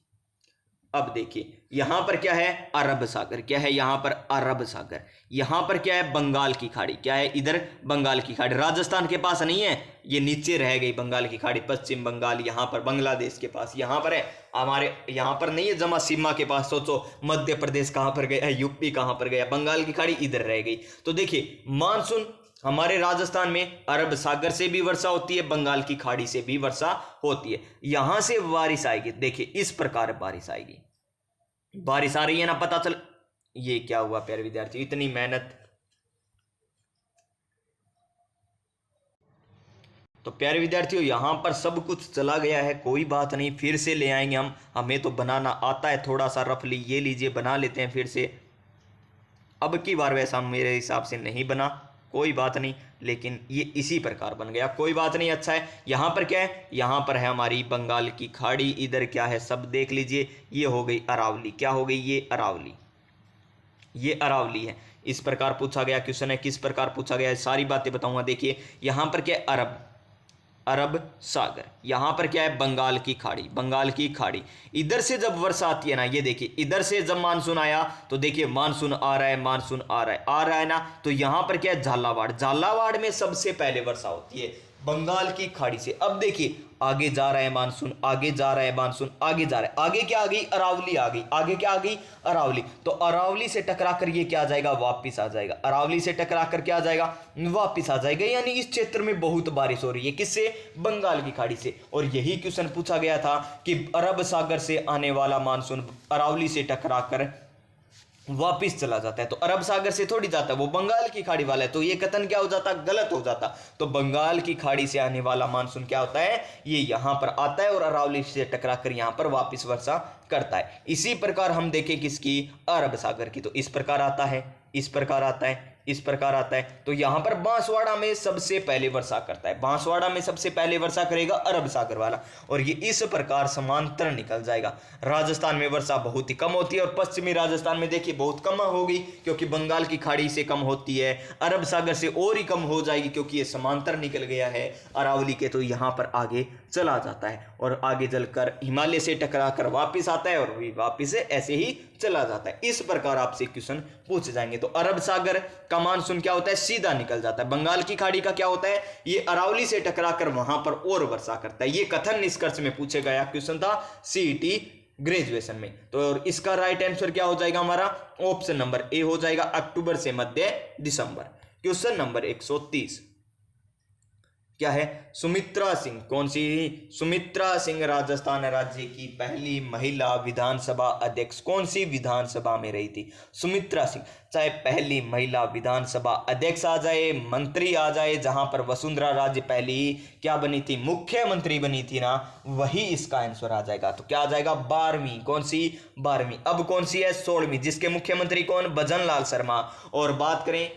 अब देखिए यहां पर क्या है, अरब सागर, क्या है यहां पर अरब सागर, यहां पर क्या है, बंगाल की खाड़ी, क्या है इधर बंगाल की खाड़ी, राजस्थान के पास नहीं है, ये नीचे रह गई बंगाल की खाड़ी, पश्चिम बंगाल यहां पर बांग्लादेश के पास, यहां पर है हमारे, यहां पर नहीं है जमा सीमा के पास। सोचो मध्य प्रदेश कहां पर गया, यूपी कहां पर गया, बंगाल की खाड़ी इधर रह गई। तो देखिए मानसून हमारे राजस्थान में अरब सागर से भी वर्षा होती है, बंगाल की खाड़ी से भी वर्षा होती है, यहां से बारिश आएगी। देखिए इस प्रकार बारिश आएगी, बारिश आ रही है ना, पता चल। ये क्या हुआ प्यारे विद्यार्थी, इतनी मेहनत। तो प्यारे विद्यार्थियों यहां पर सब कुछ चला गया है, कोई बात नहीं, फिर से ले आएंगे हम, हमें तो बनाना आता है थोड़ा सा रफली। ये लीजिए बना लेते हैं फिर से, अब की बार वैसा मेरे हिसाब से नहीं बना, कोई बात नहीं, लेकिन ये इसी प्रकार बन गया, कोई बात नहीं, अच्छा है। यहाँ पर क्या है, यहाँ पर है हमारी बंगाल की खाड़ी, इधर क्या है सब देख लीजिए, ये हो गई अरावली, क्या हो गई ये अरावली, ये अरावली है। इस प्रकार पूछा गया क्वेश्चन है, किस प्रकार पूछा गया है सारी बातें बताऊंगा। देखिए यहाँ पर क्या है, अरब, अरब सागर, यहां पर क्या है, बंगाल की खाड़ी, बंगाल की खाड़ी, इधर से जब वर्षा आती है ना, ये देखिए इधर से जब मानसून आया तो देखिए मानसून आ रहा है, मानसून आ रहा है, आ रहा है ना, तो यहां पर क्या है, झालावाड़, झालावाड़ में सबसे पहले वर्षा होती है बंगाल की खाड़ी से। अब देखिए आगे जा रहा है मानसून, आगे जा रहा है मानसून, आगे जा रहा है, आगे क्या आ गई, अरावली आ गई, आगे क्या आ गई, अरावली। तो अरावली से टकरा कर ये क्या आ जाएगा, वापिस आ जाएगा, अरावली से टकरा कर क्या आ जाएगा, वापिस आ जाएगा। यानी इस क्षेत्र में बहुत बारिश हो रही है, किससे, बंगाल की खाड़ी से। और यही क्वेश्चन पूछा गया था कि अरब सागर से आने वाला मानसून अरावली से टकरा कर वापिस चला जाता है, तो अरब सागर से थोड़ी जाता है, वो बंगाल की खाड़ी वाला है, तो ये कथन क्या हो जाता, गलत हो जाता। तो बंगाल की खाड़ी से आने वाला मानसून क्या होता है, ये यहां पर आता है और अरावली से टकरा कर यहां पर वापिस वर्षा करता है। इसी प्रकार हम देखें किसकी, अरब सागर की, तो इस प्रकार आता है, इस प्रकार आता है, इस प्रकार आता है। तो यहां पर बांसवाड़ा में सबसे पहले वर्षा करता है, बांसवाड़ा में सबसे पहले वर्षा करेगा अरब सागर वाला, और ये इस प्रकार समांतर निकल जाएगा। राजस्थान में वर्षा बहुत ही कम होती है और पश्चिमी राजस्थान में देखिए बहुत कम होगी, क्योंकि बंगाल की खाड़ी से कम होती है, अरब सागर से और ही कम हो जाएगी क्योंकि ये समांतर निकल गया है अरावली के, तो यहां पर आगे चला जाता है और आगे चलकर हिमालय से टकरा कर वापिस आता है और वापिस ऐसे ही चला जाता है। इस प्रकार आपसे क्वेश्चन पूछे जाएंगे। तो अरब सागर का मानसून क्या होता है, सीधा निकल जाता है। बंगाल की खाड़ी का क्या होता है, ये अरावली से टकरा कर वहां पर और वर्षा करता है। ये कथन निष्कर्ष में पूछे गया क्वेश्चन था सीईटी ग्रेजुएशन में। तो और इसका राइट आंसर क्या हो जाएगा हमारा, ऑप्शन नंबर ए हो जाएगा, अक्टूबर से मध्य दिसंबर। क्वेश्चन नंबर 130 क्या है, सुमित्रा सिंह, कौन सी, सुमित्रा सिंह राजस्थान राज्य की पहली महिला विधानसभा अध्यक्ष कौन सी विधानसभा में रही थी। सुमित्रा सिंह, चाहे पहली महिला विधानसभा अध्यक्ष आ जाए, मंत्री आ जाए, जहां पर वसुंधरा राजे पहली क्या बनी थी, मुख्यमंत्री बनी थी ना, वही इसका आंसर आ जाएगा। तो क्या आ जाएगा, 12वीं, कौन सी, 12वीं। अब कौन सी है, 16वीं, जिसके मुख्यमंत्री कौन, भजन लाल शर्मा। और बात करें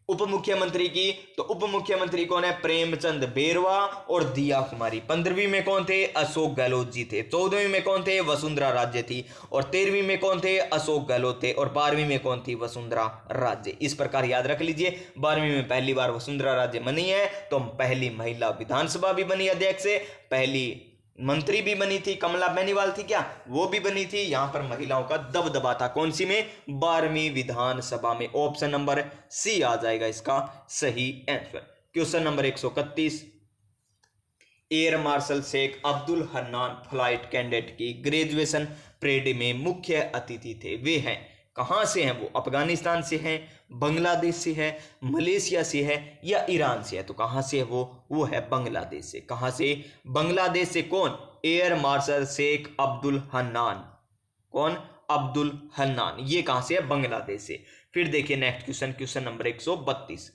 उप मुख्यमंत्री की, तो उप मुख्यमंत्री कौन है, प्रेमचंद बेरवा और दिया कुमारी। 15वीं में कौन थे, अशोक गहलोत जी थे। 14वीं में कौन थे, वसुंधरा राजे थी। और 13वीं में कौन थे, अशोक गहलोत थे। और 12वीं में कौन थी, वसुंधरा राजे। इस प्रकार याद रख लीजिए, 12वीं में पहली बार वसुंधरा राजे बनी है, तो पहली महिला विधानसभा भी बनी अध्यक्ष, पहली मंत्री भी बनी थी, कमला बेनीवाल थी क्या, वो भी बनी थी। यहां पर महिलाओं का दबदबा था, कौन सी में, 12वीं विधानसभा में। ऑप्शन नंबर सी आ जाएगा इसका सही answer. Question number 131, air marshal Sheikh Abdul Hannan flight cadet की ग्रेजुएशन परेड में मुख्य अतिथि थे। वे हैं, कहां से हैं वो, अफगानिस्तान से हैं, बांग्लादेश से है, मलेशिया से है या ईरान से है। तो कहां से है वो है बांग्लादेश से। कहां से, बांग्लादेश से। कौन, एयर मार्शल शेख अब्दुल हन्नान, कौन, अब्दुल हन्नान, ये कहां से है, बांग्लादेश से। फिर देखिए नेक्स्ट क्वेश्चन, क्वेश्चन नंबर 132,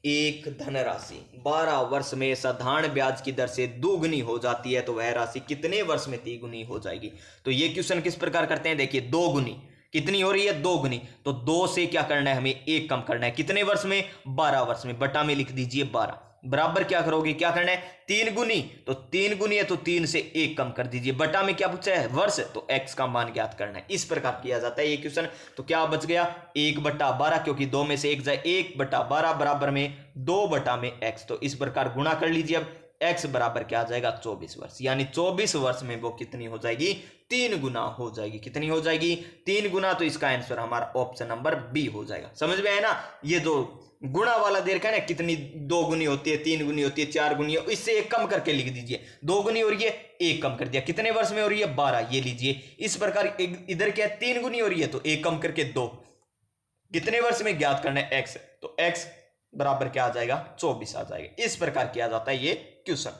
एक धनराशि 12 वर्ष में साधारण ब्याज की दर से दोगुनी हो जाती है, तो वह राशि कितने वर्ष में तिगुनी हो जाएगी। तो ये क्वेश्चन किस प्रकार करते हैं, देखिए, दोगुनी कितनी हो रही है, दोगुनी। तो 2 से क्या करना है, हमें 1 कम करना है, कितने वर्ष में, 12 वर्ष में। बटा में लिख दीजिए 12, बराबर क्या करोगे, क्या करना है, 3 गुनी। तो 3 गुनी है तो 3 से 1 कम कर दीजिए। बटा में क्या पूछा है, वर्ष, तो x का मान ज्ञात करना है। इस प्रकार किया जाता है ये क्वेश्चन। तो क्या बच गया, 1/12, क्योंकि 2 में से 1 जाए, 1/12 बराबर में 2 में x। तो इस प्रकार गुणा कर लीजिए। अब x बराबर क्या आ जाएगा, 24 वर्ष। यानी 24 वर्ष में वो कितनी हो जाएगी, 3 गुना हो जाएगी। कितनी हो जाएगी, 3 गुना। तो इसका आंसर हमारा ऑप्शन नंबर बी हो जाएगा। समझ में आया ना, ये जो गुणा वाला दे रखा है ना, कितनी 2 गुनी होती है, 3 गुनी होती है, 4 गुनी है, इससे 1 कम करके लिख दीजिए। 2 गुनी हो रही है, 1 कम कर दिया, कितने वर्ष में हो रही है, 12, ये लीजिए। इस प्रकार इधर क्या है, 3 गुनी हो रही है, तो 1 कम करके 2, कितने वर्ष में ज्ञात करना है, x। तो x बराबर क्या आ जाएगा, 24 आ जाएगा। इस प्रकार किया जाता है ये question.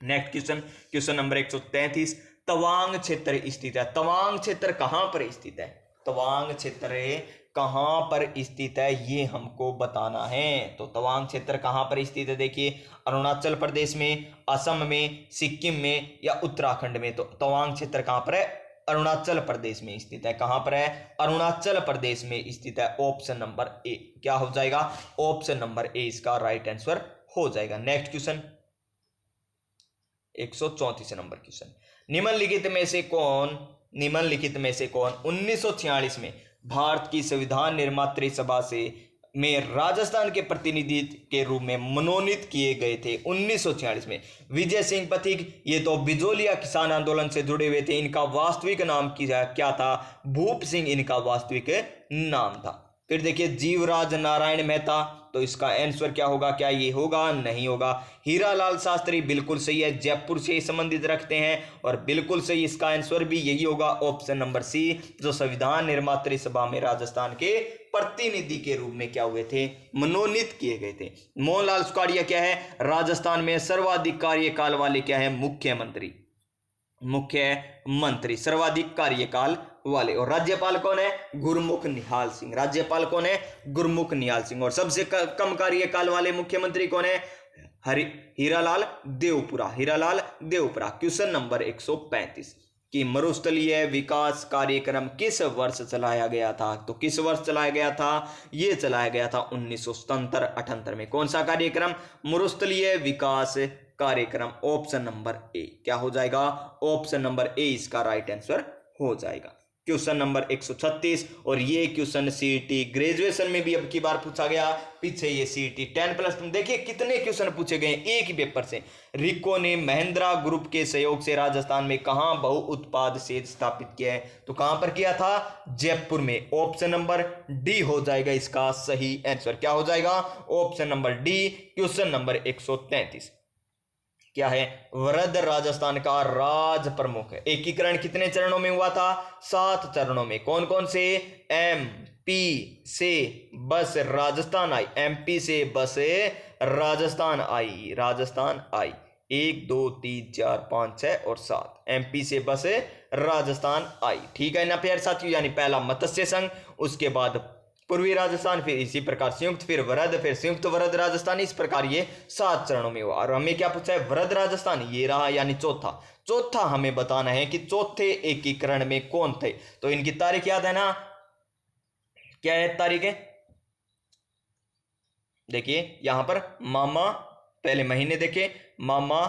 Next question, question number 133, Tawang क्षेत्र स्थित है। तवांग क्षेत्र कहां पर स्थित है, तवांग क्षेत्र कहां पर स्थित है, ये हमको बताना है। तो तवांग क्षेत्र कहां पर स्थित है, देखिए, अरुणाचल प्रदेश में, असम में, सिक्किम में या उत्तराखंड में। तो तवांग क्षेत्र कहां पर है, अरुणाचल प्रदेश में स्थित है। कहां पर है, अरुणाचल प्रदेश में स्थित है। ऑप्शन नंबर ए क्या हो जाएगा, ऑप्शन नंबर ए इसका राइट आंसर हो जाएगा। नेक्स्ट क्वेश्चन, 134 नंबर क्वेश्चन, निम्नलिखित में से कौन 1946 में भारत की संविधान निर्मात्री सभा से में राजस्थान के प्रतिनिधि के रूप में मनोनीत किए गए थे। 1946 में विजय सिंह पथिक, ये तो बिजोलिया किसान आंदोलन से जुड़े हुए थे। इनका वास्तविक नाम क्या था, भूप सिंह इनका वास्तविक नाम था। फिर देखिए, जीवराज नारायण मेहता, तो इसका आंसर क्या होगा, क्या ये होगा, नहीं होगा। हीरालाल शास्त्री बिल्कुल सही है, जयपुर से संबंधित रखते हैं, और बिल्कुल सही इसका आंसर भी यही होगा, ऑप्शन नंबर सी, जो संविधान निर्मात्री सभा में राजस्थान के प्रतिनिधि के रूप में क्या हुए थे, मनोनीत किए गए थे। मोहनलाल सुखाड़िया क्या है, राजस्थान में सर्वाधिक कार्यकाल वाले क्या है, मुख्यमंत्री सर्वाधिक कार्यकाल वाले। और राज्यपाल कौन है, गुरमुख निहाल सिंह। राज्यपाल कौन है, गुरमुख निहाल सिंह। और सबसे कम कार्यकाल वाले मुख्यमंत्री कौन है, हीरालाल देवपुरा। क्वेश्चन नंबर 135 कि मरुस्थलीय विकास कार्यक्रम किस वर्ष चलाया गया था। तो किस वर्ष चलाया गया था, ये चलाया गया था 1977-78 में। कौन सा कार्यक्रम, मरुस्थलीय विकास कार्यक्रम। ऑप्शन नंबर ए क्या हो जाएगा, ऑप्शन नंबर ए इसका राइट आंसर हो जाएगा। क्वेश्चन नंबर 136, और ये क्वेश्चन सीईटी ग्रेजुएशन में भी अब की बार पूछा गया। पीछे ये सीईटी 10+2 देखिए कितने क्वेश्चन पूछे गए एक ही पेपर से। रिको ने महिंद्रा ग्रुप के सहयोग से राजस्थान में कहां बहु उत्पाद सेज स्थापित किया है। तो कहां पर किया था, जयपुर में। ऑप्शन नंबर डी हो जाएगा इसका सही आंसर। क्या हो जाएगा, option number D. Question number 133, क्या है, वृद्ध राजस्थान का राज प्रमुख है। एकीकरण कितने चरणों में हुआ था, 7 चरणों में। कौन कौन से, एमपी से बस राजस्थान आई, एमपी से बस राजस्थान आई, राजस्थान आई, 1 2 3 4 5 6 और 7, एमपी से बस राजस्थान आई। ठीक है ना प्यारे साथियों, यानी पहला मत्स्य संघ, उसके बाद पूर्वी राजस्थान, फिर इसी प्रकार संयुक्त, फिर वृद्ध, फिर संयुक्त वृद्ध राजस्थान। इस प्रकार ये 7 चरणों में हुआ। और हमें क्या पूछा है, वृद्ध राजस्थान ये रहा, यानी चौथा हमें बताना है कि चौथे एकीकरण में कौन थे। तो इनकी तारीख याद है ना, क्या है तारीख है, देखिए यहां पर मामा, पहले महीने देखे, मामा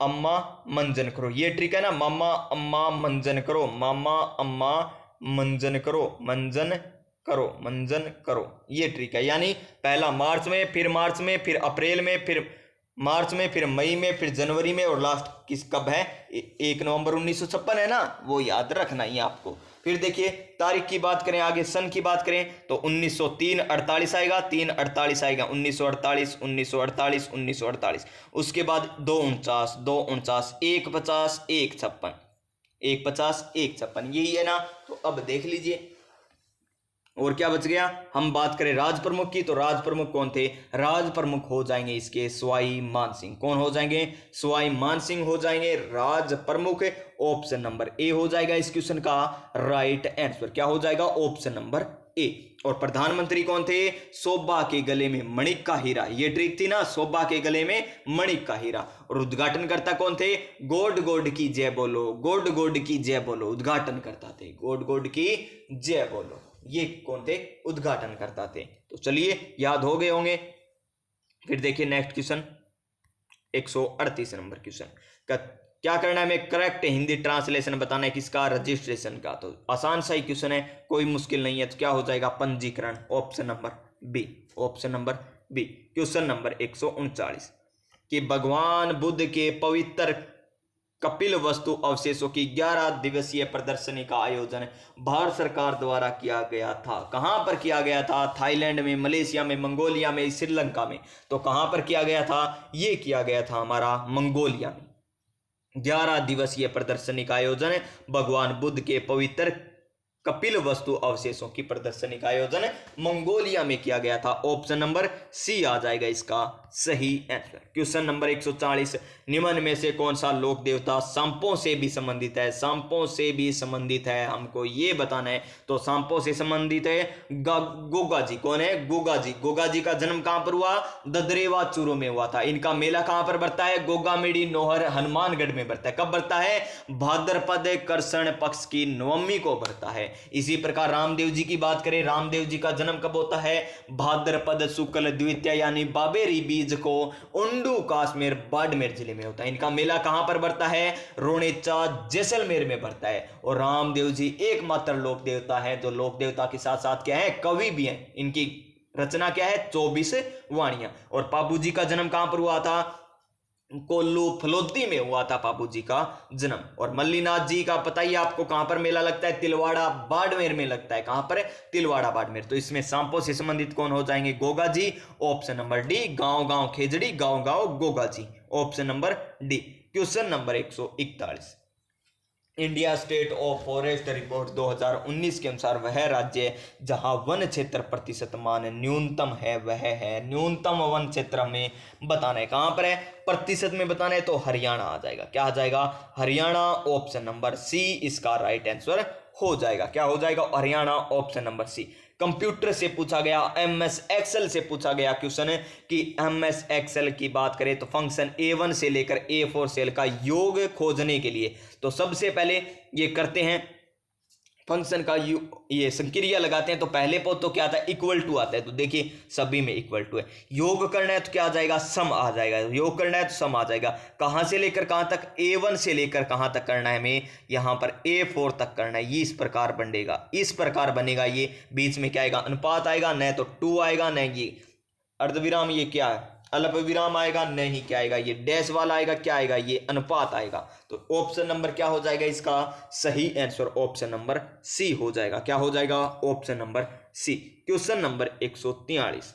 अम्मा मंजन करो, ये ट्रिक है ना, मामा अम्मा मंजन करो, मामा अम्मा मंजन करो, मंजन करो, मंजन करो, ये ट्रिक है। यानी पहला मार्च में, फिर मार्च में, फिर अप्रैल में, फिर मार्च में, फिर मई में, फिर जनवरी में, और लास्ट किस कब है, 1 नवंबर 1956 है ना, वो याद रखना ही आपको। फिर देखिए तारीख की बात करें, आगे सन की बात करें तो 1903 48 आएगा, 3 48 आएगा, 1948 1948 1948। उसके बाद 249 249, 150 156, 150 156, यही है ना। तो अब देख लीजिए और क्या बच गया। हम बात करें राज प्रमुख की, तो राज प्रमुख कौन थे, राज प्रमुख हो जाएंगे इसके सवाई मानसिंह। कौन हो जाएंगे, सवाई मानसिंह हो जाएंगे राज प्रमुख। ऑप्शन नंबर ए हो जाएगा इस क्वेश्चन का राइट आंसर। क्या हो जाएगा, ऑप्शन नंबर ए। और प्रधानमंत्री कौन थे, शोभा के गले में मणिक का हीरा, ये ट्रिक थी ना, शोभा के गले में मणिक का हीरा। और उद्घाटनकर्ता कौन थे, गोड गोड की जय बोलो, गोड गोड की जय बोलो, उद्घाटनकर्ता थे, गोड गोड की जय बोलो, ये कौन थे, उद्घाटन करता थे। तो चलिए याद हो गए होंगे। फिर देखिए नेक्स्ट क्वेश्चन, 138 नंबर क्वेश्चन का क्या करना है, हमें करेक्ट हिंदी ट्रांसलेशन बताना है किसका, रजिस्ट्रेशन का। तो आसान सा ही क्वेश्चन है, कोई मुश्किल नहीं है। तो क्या हो जाएगा, पंजीकरण, option number B, option number B. Question number 139 कि भगवान बुद्ध के पवित्र कपिल वस्तु अवशेषों की 11 दिवसीय प्रदर्शनी का आयोजन भारत सरकार द्वारा किया गया था। कहां पर किया गया था, थाईलैंड में, मलेशिया में, मंगोलिया में, श्रीलंका में। तो कहां पर किया गया था, ये किया गया था हमारा मंगोलिया में। 11 दिवसीय प्रदर्शनी का आयोजन भगवान बुद्ध के पवित्र कपिल वस्तु अवशेषों की प्रदर्शनी का आयोजन मंगोलिया में किया गया था। ऑप्शन नंबर सी आ जाएगा इसका सही आंसर। क्वेश्चन नंबर 140 निम्न में से कौन सा लोक देवता सांपों से भी संबंधित है, सांपों से भी संबंधित है, हमको ये बताना है। तो सांपों से संबंधित है गोगा जी। कौन है, गोगा जी। गोगा जी का जन्म कहां पर हुआ, ददरेवा चूरू में हुआ था। इनका मेला कहां पर बढ़ता है, गोगामेड़ी नोहर हनुमानगढ़ में बढ़ता है। कब बढ़ता है, भाद्रपद कृष्ण पक्ष की नवमी को बढ़ता है। इसी प्रकार रामदेव जी की बात करें, रामदेव जी का जन्म कब होता है, भाद्रपद शुक्ल द्वितीया यानी बाबेरी बीज को उंडू काश्मीर बाड़मेर जिले में होता है। इनका मेला कहां पर बढ़ता है, रोनेचा जैसलमेर में बढ़ता है। और रामदेव जी एकमात्र लोक देवता है जो लोक देवता के साथ साथ क्या है, कवि भी हैं। इनकी रचना क्या है, 24 वाणियां। और पापू जी का जन्म कहां पर हुआ था, कोल्लू फलोदी में हुआ था पापू जी का जन्म। और मल्लीनाथ जी का पता ही आपको कहां पर मेला लगता है, तिलवाड़ा बाड़मेर में लगता है। कहां पर, तिलवाड़ा बाड़मेर। तो इसमें सांपों से संबंधित कौन हो जाएंगे, Goga ji. Option number D, गांव गांव खेजड़ी, गांव गांव Goga ji. Option number D. Question number 141 India state of forest report 2019 के अनुसार वह राज्य जहां वन क्षेत्र प्रतिशत मान न्यूनतम है वह है, न्यूनतम वन क्षेत्र हमें बताना है। कहां पर है, प्रतिशत में बताना है। तो हरियाणा आ जाएगा। क्या आ जाएगा, हरियाणा। ऑप्शन नंबर सी इसका राइट आंसर हो जाएगा। क्या हो जाएगा, Haryana. Option number C. Computer से पूछा गया, एमएस एक्सेल से पूछा गया क्वेश्चन है कि एमएस एक्सेल की बात करें तो फंक्शन A1 से लेकर A4 सेल का योग खोजने के लिए तो सबसे पहले ये करते हैं फंक्शन का ये संक्रिया लगाते हैं। तो पहले पर तो क्या आता है, इक्वल टू आता है। तो देखिए सभी में इक्वल टू है। योग करना है तो क्या आ जाएगा, सम आ जाएगा। योग करना है तो सम आ जाएगा। कहां से लेकर कहां तक, A1 से लेकर कहां तक करना है हमें, यहां पर A4 तक करना है। ये इस प्रकार बनेगा, इस प्रकार बनेगा। ये बीच में क्या आएगा, अनुपात आएगा, न तो 2 आएगा, न ये अर्धविराम, ये क्या है अल्प विराम आएगा, नहीं क्या आएगा, ये डैश वाला आएगा, क्या आएगा, ये अनुपात आएगा। तो ऑप्शन नंबर क्या हो जाएगा इसका सही आंसर, ऑप्शन नंबर सी हो जाएगा। क्या हो जाएगा, option number C. Question number 143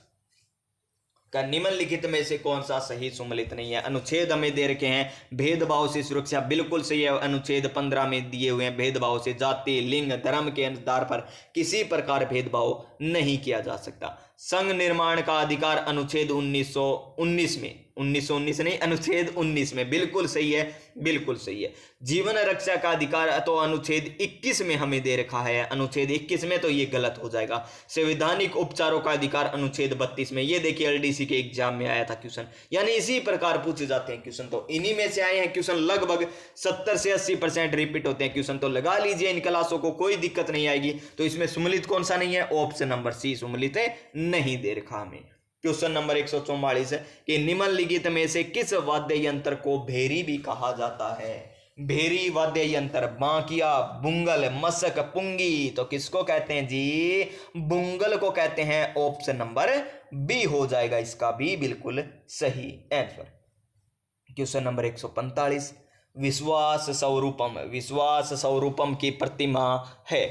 का निम्नलिखित में से कौन सा सही सम्मिलित नहीं है। अनुच्छेद हमें दे रखे हैं भेदभाव से सुरक्षा, बिल्कुल सही है। अनुच्छेद 15 में दिए हुए हैं भेदभाव से जाति लिंग धर्म के आधार पर किसी प्रकार भेदभाव नहीं किया जा सकता। संघ निर्माण का अधिकार अनुच्छेद 1919 में, 1919 नहीं, अनुच्छेद 19 में, बिल्कुल सही है, बिल्कुल सही है। जीवन रक्षा का अधिकार तो अनुच्छेद 21 में हमें दे रखा है, अनुच्छेद 21 में, तो ये गलत हो जाएगा। संवैधानिक उपचारों का अधिकार अनुच्छेद 32 में, ये देखिए एलडीसी के एग्जाम में आया था क्वेश्चन, यानी इसी प्रकार पूछे जाते हैं क्वेश्चन, तो इन्हीं में से आए हैं क्वेश्चन। लगभग 70 से 80% रिपीट होते हैं क्वेश्चन, तो लगा लीजिए इन क्लासों को, कोई दिक्कत नहीं आएगी। तो इसमें सम्मिलित कौन सा नहीं है? ऑप्शन नंबर सी सम्मिलित नहीं दे रखा हमें। क्वेश्चन नंबर 144 है कि निम्नलिखित में से किस वाद्य यंत्र को भेरी भी कहा जाता है? भेरी वाद्य यंत्र, बांकिया, बुंगल, मसक, पुंगी, तो किसको कहते हैं जी? बुंगल को कहते हैं। ऑप्शन नंबर बी हो जाएगा इसका भी बिल्कुल सही आंसर। क्वेश्चन नंबर 145, विश्वास स्वरूपम, विश्वास स्वरूपम की प्रतिमा है,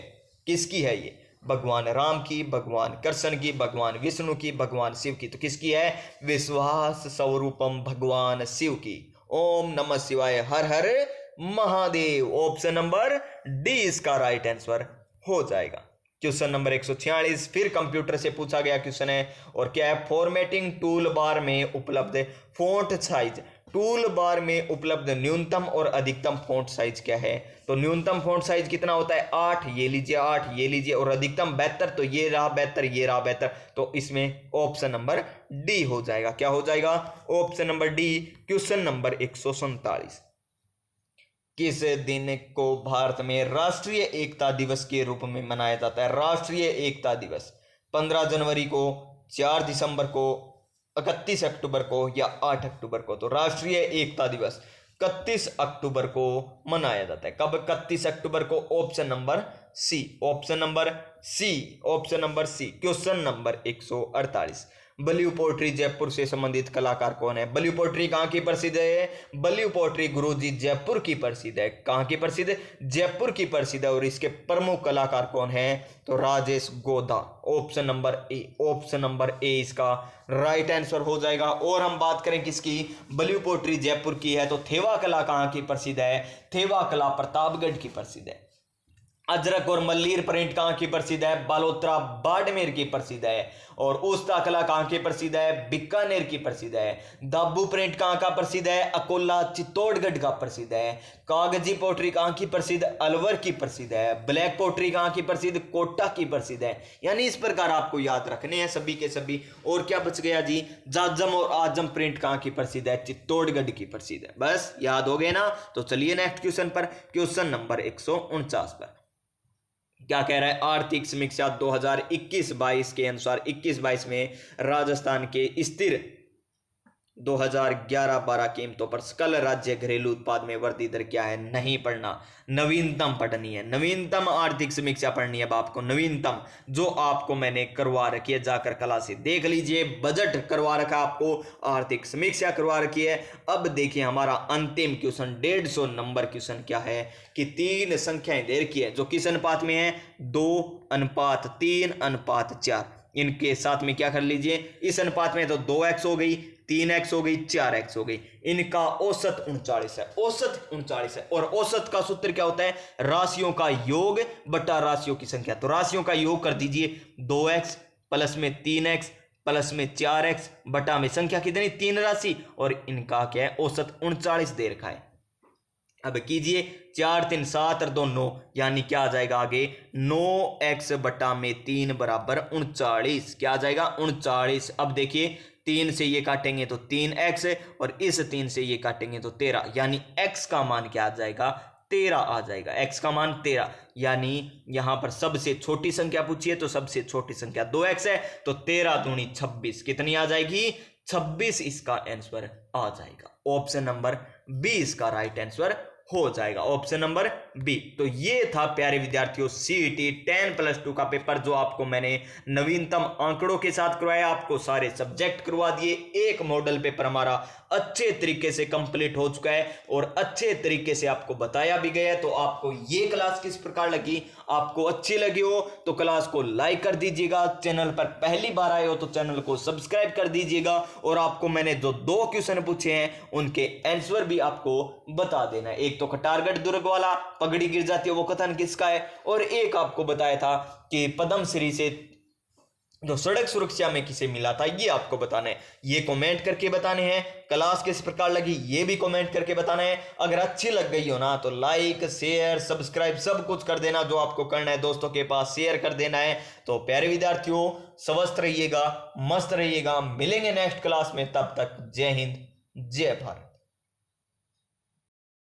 किसकी है ये? भगवान राम की, भगवान कृष्ण की, भगवान विष्णु की, भगवान शिव की, तो किसकी है? विश्वास स्वरूपम भगवान शिव की। ओम नमः शिवाय, हर हर महादेव। ऑप्शन नंबर डी इसका राइट आंसर हो जाएगा। क्वेश्चन नंबर 146 फिर कंप्यूटर से पूछा गया क्वेश्चन है, और क्या है? फॉर्मेटिंग टूल बार में उपलब्ध फॉन्ट साइज, टूल बार में उपलब्ध न्यूनतम और अधिकतम फॉन्ट साइज क्या है? तो न्यूनतम फॉन्ट साइज कितना होता है? 8, ये लीजिए 8, ये लीजिए, और अधिकतम 72, तो ये रहा 72, ये रहा 72, तो इसमें ऑप्शन नंबर डी हो जाएगा। क्या हो जाएगा? Option number D. Question number 147, किस दिन को भारत में राष्ट्रीय एकता दिवस के रूप में मनाया जाता है? राष्ट्रीय एकता दिवस 15 जनवरी को, 4 दिसंबर को, 31 अक्टूबर को या 8 अक्टूबर को? तो राष्ट्रीय एकता दिवस 31 अक्टूबर को मनाया जाता है। कब? 31 अक्टूबर को। Option number C, option number C, option number C. Question number 148, blue pottery Jaipur से संबंधित कलाकार कौन है? बलियू पोट्री कहाँ की प्रसिद्ध है? बलियू पोट्री गुरुजी जयपुर की प्रसिद्ध है। कहाँ की प्रसिद्ध? जयपुर की प्रसिद्ध है। और इसके प्रमुख कलाकार कौन है? तो Rajesh Goda. Option number A, option number A इसका राइट आंसर हो जाएगा। और हम बात करें किसकी? बलियू पोट्री जयपुर की है, तो थेवा कला कहाँ की प्रसिद्ध है? थेवा कला प्रतापगढ़ की प्रसिद्ध है। अजरक और मल्लीर प्रिंट कहाँ की प्रसिद्ध है? बालोतरा बाड़मेर की प्रसिद्ध है। और उस्ता कला कहाँ की प्रसिद्ध है? बीकानेर की प्रसिद्ध है। दाबू प्रिंट कहाँ का प्रसिद्ध है? अकोला चित्तौड़गढ़ का प्रसिद्ध है। कागजी पोट्री कहाँ की प्रसिद्ध? अलवर की प्रसिद्ध है। ब्लैक पोट्री कहाँ की प्रसिद्ध? कोटा की प्रसिद्ध है। यानी इस प्रकार आपको याद रखने हैं सभी के सभी। और क्या बच गया जी? जाजम और आजम प्रिंट कहाँ की प्रसिद्ध है? चित्तौड़गढ़ की प्रसिद्ध है। बस याद हो गए ना? तो चलिए नेक्स्ट क्वेश्चन पर, क्वेश्चन नंबर 149 पर क्या कह रहा है? आर्थिक समीक्षा 2021-22 के अनुसार 21-22 में राजस्थान के स्थिर 2011-12 कीमतों पर सकल राज्य घरेलू उत्पाद में वृद्धि दर क्या है? नहीं पढ़ना, नवीनतम पढ़नी है। नवीनतम आर्थिक समीक्षा पढ़नी है आपको, नवीनतम जो आपको मैंने करवा रखी है, जाकर क्लास से देख लीजिए। बजट करवा रखा आपको, आर्थिक समीक्षा करवा रखी है। अब देखिए हमारा अंतिम क्वेश्चन 150 नंबर क्वेश्चन क्या है कि 3 संख्याएं दे रखी है जो किस अनुपात में है? 2:3:4। इनके साथ में क्या कर लीजिए? इस अनुपात में तो 2x हो गई, 3x हो गई, 4x हो गई। इनका औसत 39 है, औसत 39 है। और औसत का सूत्र क्या होता है? राशियों का योग बटा राशियों की संख्या। तो राशियों का योग कर दीजिए 2x प्लस में 3x प्लस में 4x बटा में संख्या कितनी? 3 राशि, और इनका क्या है? औसत 39 दे रखा है। अब कीजिए 4 3 7 और 2 9, यानी क्या आ जाएगा आगे? 9x बटा में 3 बराबर 39। क्या आ जाएगा? 39। अब देखिए 3 से ये काटेंगे तो 3x, और इस 3 से ये काटेंगे तो 13, यानी x का मान क्या आ जाएगा? 13 आ जाएगा। x का मान 13, यानी यहां पर सबसे छोटी संख्या पूछी है तो सबसे छोटी संख्या 2x है, तो 13 दूनी 26 कितनी आ जाएगी? 26 इसका आंसर आ जाएगा। ऑप्शन नंबर बी इसका राइट आंसर हो जाएगा, ऑप्शन नंबर बी। तो ये था प्यारे विद्यार्थियों सीईटी 10+2 का पेपर, जो आपको मैंने नवीनतम आंकड़ों के साथ करवाया। आपको सारे सब्जेक्ट करवा दिए। एक मॉडल पेपर हमारा अच्छे तरीके से कंप्लीट हो चुका है और अच्छे तरीके से आपको बताया भी गया है। तो आपको ये क्लास किस प्रकार लगी, आपको अच्छी लगी हो तो क्लास को लाइक कर दीजिएगा, चैनल पर पहली बार आए हो तो चैनल को सब्सक्राइब कर दीजिएगा और आपको मैंने जो 2 क्वेश्चन पूछे हैं उनके आंसर भी आपको बता देना है। एक तो कटारगढ़ दुर्ग वाला पगड़ी गिर जाती है वो कथन किसका है, और एक आपको बताया था कि पद्मश्री से जो सड़क सुरक्षा में किसे मिला था ये आपको बताना है। ये कमेंट करके बताने हैं। क्लास किस प्रकार लगी ये भी कमेंट करके बताना है। अगर अच्छी लग गई हो ना तो लाइक शेयर सब्सक्राइब सब कुछ कर देना, जो आपको करना है दोस्तों के पास शेयर कर देना है। तो प्यारे विद्यार्थियों स्वस्थ रहिएगा, मस्त रहिएगा, मिलेंगे नेक्स्ट क्लास में, तब तक जय हिंद जय भारत।